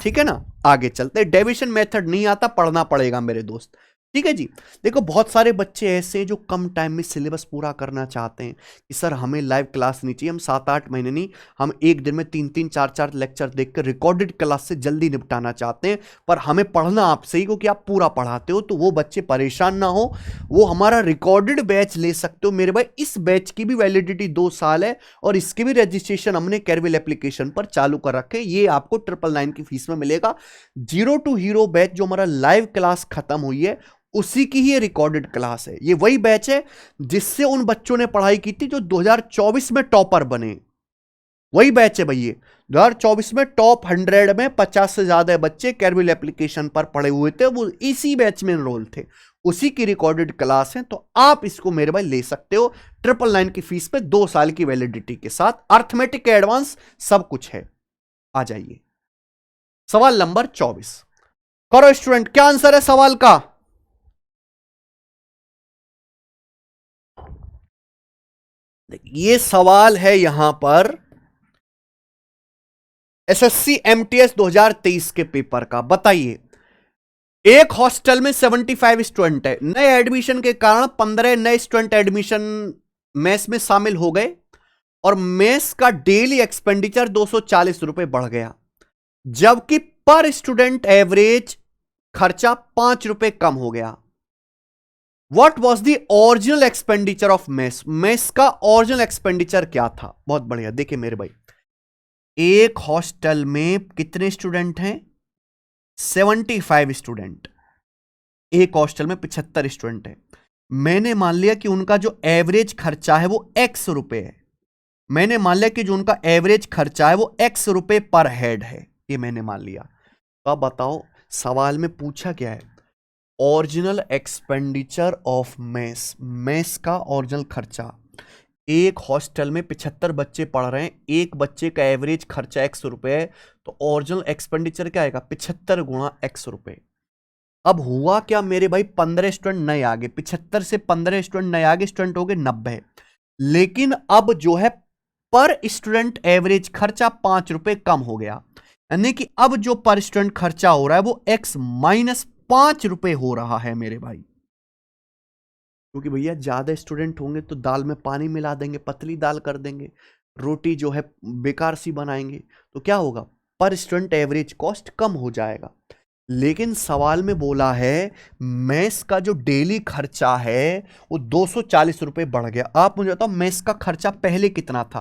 ठीक है ना, आगे चलते हैं। डेविएशन मेथड नहीं आता, पढ़ना पड़ेगा मेरे दोस्त। ठीक है जी। देखो बहुत सारे बच्चे ऐसे हैं जो कम टाइम में सिलेबस पूरा करना चाहते हैं कि सर हमें लाइव क्लास नहीं चाहिए, हम 7-8 महीने नहीं, हम एक दिन में 3-3 4-4 लेक्चर देखकर रिकॉर्डेड क्लास से जल्दी निपटाना चाहते हैं, पर हमें पढ़ना आपसे ही क्योंकि आप पूरा पढ़ाते हो। तो वो बच्चे परेशान ना हो, वो हमारा रिकॉर्डेड बैच ले सकते हो मेरे भाई। इस बैच की भी वैलिडिटी 2 साल है और इसकी भी रजिस्ट्रेशन हमने कैरविल एप्लीकेशन पर चालू कर रखे। ये आपको 999 की फीस में मिलेगा। 0 to हीरो बैच जो हमारा लाइव क्लास खत्म हुई है उसी की ही रिकॉर्डेड क्लास है। ये वही बैच है जिससे उन बच्चों ने पढ़ाई की थी जो 2024 में टॉपर बने। वही बैच है भैया, 2024 में टॉप 100 में 50 से ज्यादा बच्चे कैरविल एप्लीकेशन पर पढ़े हुए थे, वो इसी बैच में एनरोल थे, उसी की रिकॉर्डेड क्लास है। तो आप इसको मेरे भाई ले सकते हो 999 की फीस पे, 2 साल की वैलिडिटी के साथ, अर्थमेटिक एडवांस सब कुछ है। आ जाइए सवाल नंबर 24 करो स्टूडेंट, क्या आंसर है सवाल का? ये सवाल है यहां पर एसएससी एमटीएस 2023 के पेपर का। बताइए, एक हॉस्टल में 75 स्टूडेंट है, नए एडमिशन के कारण 15 नए स्टूडेंट एडमिशन मेस में शामिल हो गए और मेस का डेली एक्सपेंडिचर 240 रुपए बढ़ गया, जबकि पर स्टूडेंट एवरेज खर्चा 5 रुपए कम हो गया। What was the original expenditure of mess? Mess का ओरिजिनल एक्सपेंडिचर क्या था? बहुत बढ़िया। देखिए मेरे भाई, एक हॉस्टल में कितने स्टूडेंट हैं? 75 स्टूडेंट। एक हॉस्टल में 75 स्टूडेंट है। मैंने मान लिया कि उनका जो एवरेज खर्चा है वो x रुपए है। मैंने मान लिया कि जो उनका एवरेज खर्चा है वो x रुपए पर हेड है, ये मैंने मान लिया। तो अब बताओ सवाल में पूछा क्या है? Original expenditure of mess, mess का ओरिजिनल खर्चा। एक हॉस्टल में 75 बच्चे पढ़ रहे हैं, एक बच्चे का एवरेज खर्चा x रुपए है, तो ओरिजिनल एक्सपेंडिचर क्या आएगा? 75 गुणा x रुपए। अब हुआ क्या मेरे भाई, 15 स्टूडेंट नए आ गए, 75 से 15 स्टूडेंट नए आ गए, स्टूडेंट हो गए 90। लेकिन अब जो है पर स्टूडेंट एवरेज खर्चा 5 रुपए कम हो गया, यानी कि अब जो पर स्टूडेंट खर्चा हो रहा है वो x - 5 रुपए हो रहा है मेरे भाई। क्योंकि भैया ज्यादा स्टूडेंट होंगे तो दाल में पानी मिला देंगे, पतली दाल कर देंगे, रोटी जो है बेकार सी बनाएंगे, तो क्या होगा? पर स्टूडेंट एवरेज कॉस्ट कम हो जाएगा। लेकिन सवाल में बोला है मेस का जो डेली खर्चा है वो 240 रुपए बढ़ गया। आप मुझे बताओ मेस का खर्चा पहले कितना था?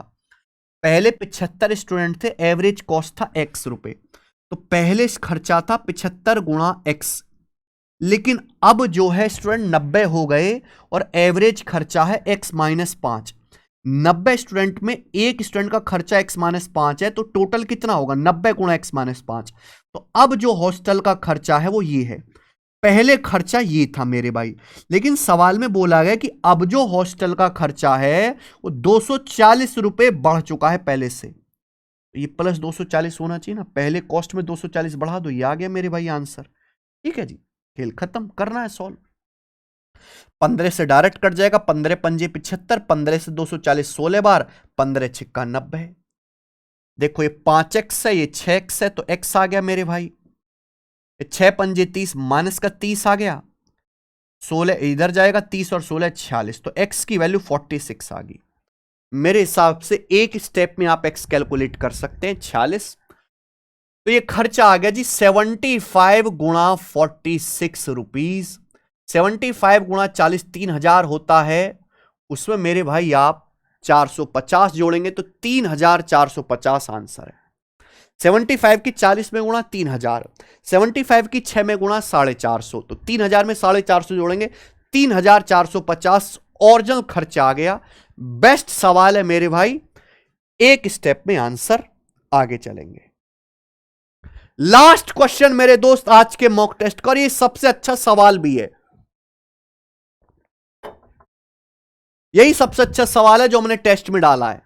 पहले 75 स्टूडेंट थे, एवरेज कॉस्ट था x रुपए, तो पहले खर्चा था 75 गुणा x। लेकिन अब जो है स्टूडेंट 90 हो गए और एवरेज खर्चा है x - 5। 90 स्टूडेंट में एक स्टूडेंट का खर्चा x - 5 है, तो टोटल कितना होगा? 90 गुणा x - 5। तो अब जो हॉस्टल का खर्चा है वो ये है, पहले खर्चा ये था मेरे भाई। लेकिन सवाल में बोला गया कि अब जो हॉस्टल का खर्चा है वो 240 रुपए बढ़ चुका है पहले से। ये प्लस 240 होना चाहिए ना, पहले कॉस्ट में 240 बढ़ा दो, ये आ गया मेरे भाई आंसर। ठीक है जी, खेल खत्म, करना है सॉल्व। 15 से डायरेक्ट कट जाएगा, 15 पंजे 75, 15 से 240 16 बार, 15 छिक्का 90। देखो ये 5x है, ये 6x है, तो x आ गया मेरे भाई। 6 पंजे 30, माइनस का 30 आ गया, 16 इधर जाएगा, 30 और 16 46, तो x की वैल्यू 46 आ गई। मेरे हिसाब से एक स्टेप में आप x कैलकुलेट कर सकते हैं, 46। तो ये खर्चा आ गया जी 75 गुणा 46 रुपीज। 75 गुणा 40 3000 होता है, उसमें मेरे भाई आप 450 जोड़ेंगे तो 3450 आंसर है। 75 की 40 में गुणा 3000, 75 की 6 में गुणा 450, तो 3000 में 450 जोड़ेंगे 3450 ओरिजिनल खर्च आ गया। बेस्ट सवाल है मेरे भाई, एक स्टेप में आंसर, आगे चलेंगे। लास्ट क्वेश्चन मेरे दोस्त आज के मॉक टेस्ट का, और ये सबसे अच्छा सवाल भी है, यही सबसे अच्छा सवाल है जो हमने टेस्ट में डाला है।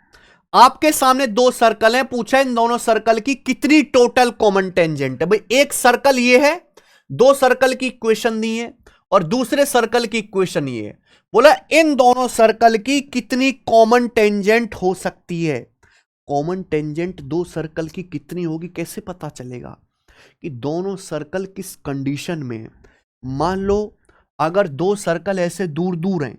आपके सामने दो सर्कल हैं, पूछा इन दोनों सर्कल की कितनी टोटल कॉमन टेंजेंट है। भाई एक सर्कल ये है, दो सर्कल की इक्वेशन दी है, और दूसरे सर्कल की इक्वेशन ये है। बोला इन दोनों सर्कल की कितनी कॉमन टेंजेंट हो सकती है। कॉमन टेंजेंट दो सर्कल की कितनी होगी, कैसे पता चलेगा कि दोनों सर्कल किस कंडीशन में है। मान लो अगर दो सर्कल ऐसे दूर दूर हैं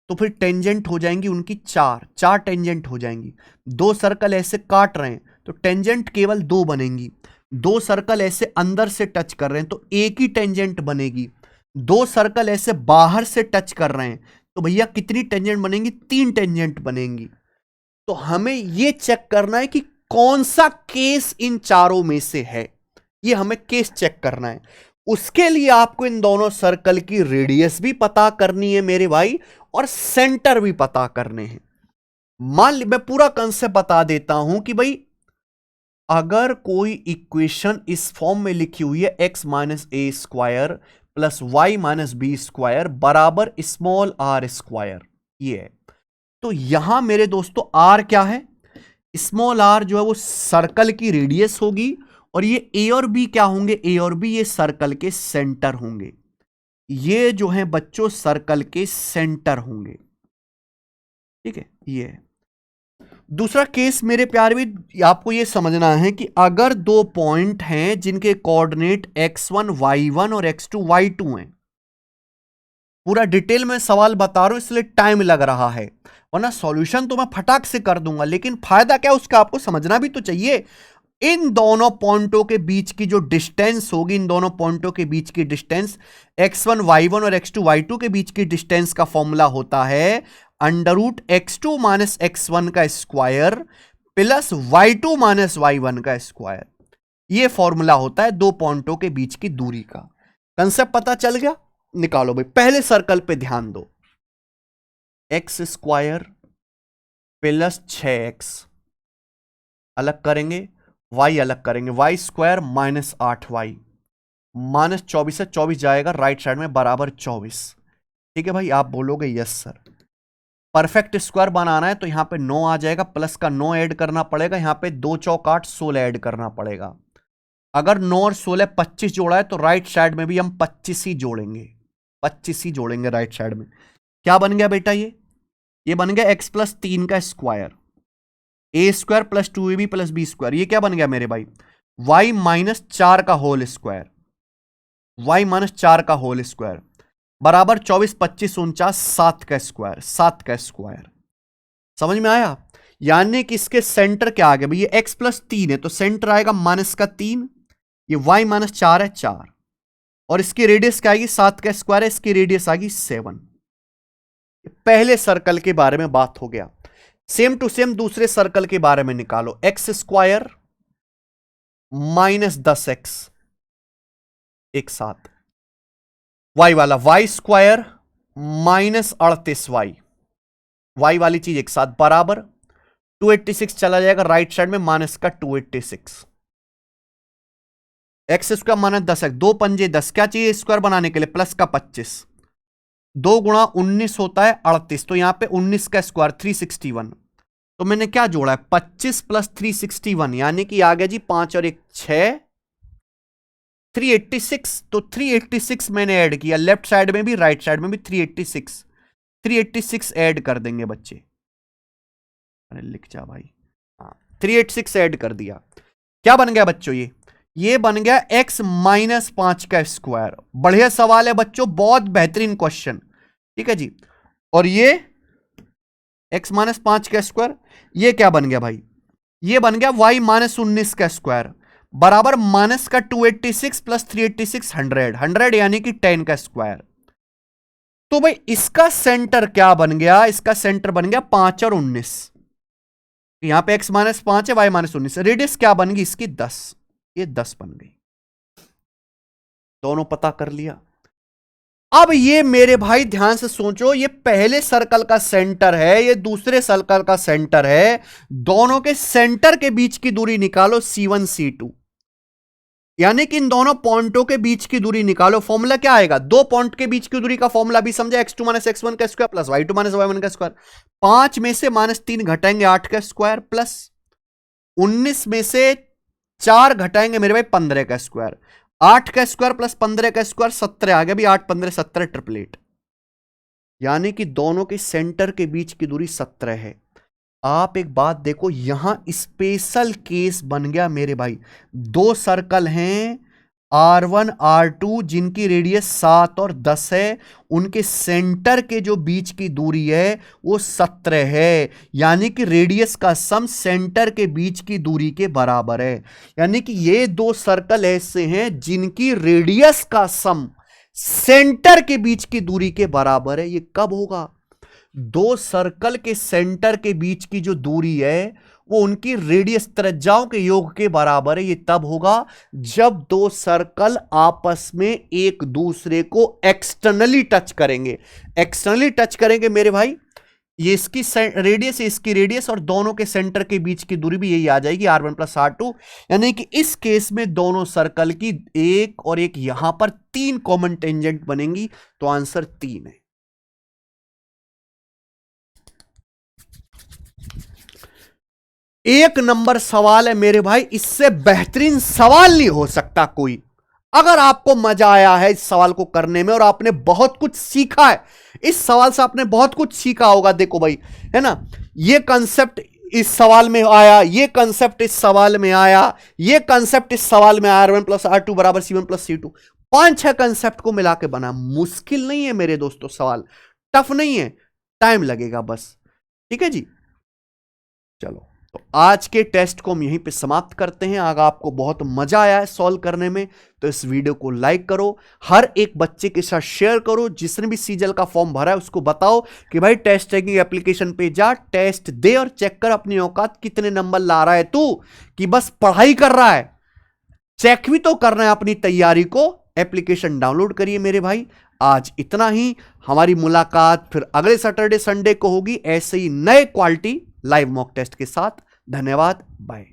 तो फिर टेंजेंट हो जाएंगी उनकी चार टेंजेंट हो जाएंगी। दो सर्कल ऐसे काट रहे हैं तो टेंजेंट केवल दो बनेंगी। दो सर्कल ऐसे अंदर से टच कर रहे हैं तो एक ही टेंजेंट बनेगी। दो सर्कल ऐसे बाहर से टच कर रहे हैं तो भैया कितनी टेंजेंट बनेंगी, तीन टेंजेंट बनेंगी। तो हमें यह चेक करना है कि कौन सा केस इन चारों में से है, यह हमें केस चेक करना है। उसके लिए आपको इन दोनों सर्कल की रेडियस भी पता करनी है मेरे भाई, और सेंटर भी पता करने हैं। मान ली मैं पूरा कंसेप्ट बता देता हूं कि भाई अगर कोई इक्वेशन इस फॉर्म में लिखी हुई है x minus A square plus Y minus B square बराबर स्मॉल आर स्क्वायर, ये है। तो यहां मेरे दोस्तों r क्या है, स्मॉल r जो है वो सर्कल की रेडियस होगी, और ये a और b क्या होंगे, a और b ये सर्कल के सेंटर होंगे। ये जो है बच्चों सर्कल के सेंटर होंगे, ठीक है। ये दूसरा केस मेरे प्यारे भी आपको ये समझना है कि अगर दो पॉइंट हैं जिनके कोऑर्डिनेट x1 y1 और x2 y2 हैं, पूरा डिटेल में सवाल बता रहा हूं इसलिए टाइम लग रहा है, वरना सॉल्यूशन तो मैं फटाक से कर दूंगा, लेकिन फायदा क्या उसका आपको समझना भी तो चाहिए। इन दोनों पॉइंटों के बीच की जो डिस्टेंस होगी, इन दोनों पॉइंटों के बीच की डिस्टेंस x1 y1 और x2 y2 के बीच की डिस्टेंस का फॉर्मूला होता है under root x2 minus x1 का square plus y2 minus y1 का स्क्वायर। यह फॉर्मूला होता है दो पॉइंटों के बीच की दूरी का। कंसेप्ट पता चल गया, निकालो भाई। पहले सर्कल पे ध्यान दो, x स्क्वायर प्लस 6x अलग करेंगे, y अलग करेंगे, y square minus 8y minus 24 से 24 जाएगा राइट साइड में बराबर 24। ठीक है भाई, आप बोलोगे यस सर। परफेक्ट स्क्वायर बनाना है तो यहां पे 9 आ जाएगा, प्लस का 9 ऐड करना पड़ेगा, यहां पे 2 चौक 8 16 ऐड करना पड़ेगा। अगर 9 और 16 25 जोड़ा है तो राइट साइड में भी हम 25 ही जोड़ेंगे, 25 ही जोड़ेंगे राइट साइड में। क्या बन गया बेटा, ये बन गया x प्लस 3 का square, A square plus 2ab plus B square. ये क्या बन गया मेरे भाई, y माइनस 4 का होल स्क्वायर, y माइनस 4 का होल स्क्वायर बराबर 24 25 49 7 का स्क्वायर, 7 का स्क्वायर। समझ में आया। यानी कि इसके सेंटर क्या आ गया भाई, ये x प्लस 3 है तो सेंटर आएगा माइनस का 3, ये y माइनस 4 है 4, और इसकी रेडियस क्या आएगी 7 का स्क्वायर है, इसकी रेडियस आएगी 7। पहले सर्कल के बारे में बात हो गया। सेम टू सेम दूसरे सर्कल के बारे में निकालो, एक्स स्क्वायर माइनस 10x एक साथ, वाई वाला Y square minus 38y, Y वाली चीज एक साथ बराबर 286 चला जाएगा राइट साइड में, माइनस का 286, एक्स स्क्वायर माइनस 10x, 2 पंजे 10, क्या चाहिए स्क्वायर बनाने के लिए, प्लस का 25, 2 गुणा 19 होता है 38, तो यहां पे 19 का स्क्वायर 361। तो मैंने क्या जोड़ा है 25 प्लस 361, यानी कि आ गया जी 5 और 1 6 386। तो 386 मैंने ऐड किया, लेफ्ट साइड में भी राइट साइड में भी 386 ऐड कर देंगे बच्चे। अरे लिख जा भाई, हाँ 386 ऐड कर दिया। क्या बन गया बच्चों, ये बन गया x माइनस 5 का स्क्वायर। बढ़िया सवाल है बच्चों, बहुत बेहतरीन क्वेश्चन, ठीक है जी। और ये x माइनस 5 का स्क्वायर, ये क्या बन गया भाई, ये बन गया y माइनस 19 का स्क्वायर बराबर माइनस का 286 प्लस 386 100 यानी कि 10 का स्क्वायर। तो भाई इसका सेंटर क्या बन गया, इसका सेंटर बन गया 5 और 19, यहां पे x-5 है, y-19 है। रेडियस क्या बन गई इसकी 10, ये 10 बन गई। दोनों पता कर लिया। अब ये मेरे भाई ध्यान से सोचो, ये पहले सर्कल का सेंटर है, ये दूसरे सर्कल का सेंटर है। दोनों के सेंटर के बीच की दूरी निकालो C1 C2, यानी कि इन दोनों पॉइंटों के बीच की दूरी निकालो। फॉर्मूला क्या आएगा? दो पॉइंट के बीच की दूरी का फॉर्मूला भी समझा, x2 - x1 का स्क्वायर प्लस y2 - y1 का स्क्वायर। 5 में से -3 घटाएंगे 8 का स्क्वायर, प्लस 19 में से 4 घटाएंगे मेरे भाई 15 का स्क्वायर। 8 का स्क्वायर प्लस 15 का स्क्वायर 17 आ गया भी, 8 15 17 888, यानी कि दोनों के सेंटर के बीच की दूरी 17 है। आप एक बात देखो, यहां स्पेशल केस बन गया मेरे भाई। दो सर्कल हैं R1 R2 जिनकी रेडियस 7 और 10 है, उनके सेंटर के जो बीच की दूरी है वो 17 है, यानी कि रेडियस का सम सेंटर के बीच की दूरी के बराबर है। यानी कि ये दो सर्कल ऐसे हैं जिनकी रेडियस का सम सेंटर के बीच की दूरी के बराबर है। ये कब होगा? दो सर्कल के सेंटर के बीच की जो दूरी है वो उनकी रेडियस त्रिज्याओं के योग के बराबर है। ये तब होगा जब दो सर्कल आपस में एक दूसरे को एक्सटर्नली टच करेंगे। एक्सटर्नली टच करेंगे मेरे भाई, ये इसकी रेडियस है, इसकी रेडियस, और दोनों के सेंटर के बीच की दूरी भी यही आ जाएगी R1 + R2। यानी कि इस केस में दोनों सर्कल की एक और एक यहां पर 3 कॉमन टेंजेंट बनेंगी, तो आंसर 3 है। एक नंबर सवाल है मेरे भाई, इससे बेहतरीन सवाल नहीं हो सकता कोई। अगर आपको मजा आया है इस सवाल को करने में और आपने बहुत कुछ सीखा है इस सवाल से, आपने बहुत कुछ सीखा होगा। देखो भाई, है ना, ये कंसेप्ट इस सवाल में आया, ये कंसेप्ट इस सवाल में आया, ये कंसेप्ट इस सवाल में आया, R1 + R2 = C1 + C2। 5-6 concept को मिला के बना। मुश्किल नहीं है मेरे दोस्तों, सवाल टफ नहीं है, टाइम लगेगा बस। ठीक है जी, चलो तो आज के टेस्ट को हम यहीं पे समाप्त करते हैं। अगर आपको बहुत मजा आया है सॉल्व करने में तो इस वीडियो को लाइक करो, हर एक बच्चे के साथ शेयर करो। जिसने भी सीजीएल का फॉर्म भरा है उसको बताओ कि भाई टेस्ट ट्रैकिंग एप्लीकेशन पे जा, टेस्ट दे और चेक कर अपनी औकात, कितने नंबर ला रहा है तू, कि बस पढ़ाई कर रहा है, चेक भी तो करना है अपनी तैयारी को। एप्लीकेशन डाउनलोड करिए मेरे भाई। आज इतना ही, हमारी मुलाकात फिर अगले सैटरडे संडे को होगी ऐसे ही नए क्वालिटी लाइव मॉक टेस्ट के साथ। धन्यवाद, बाय।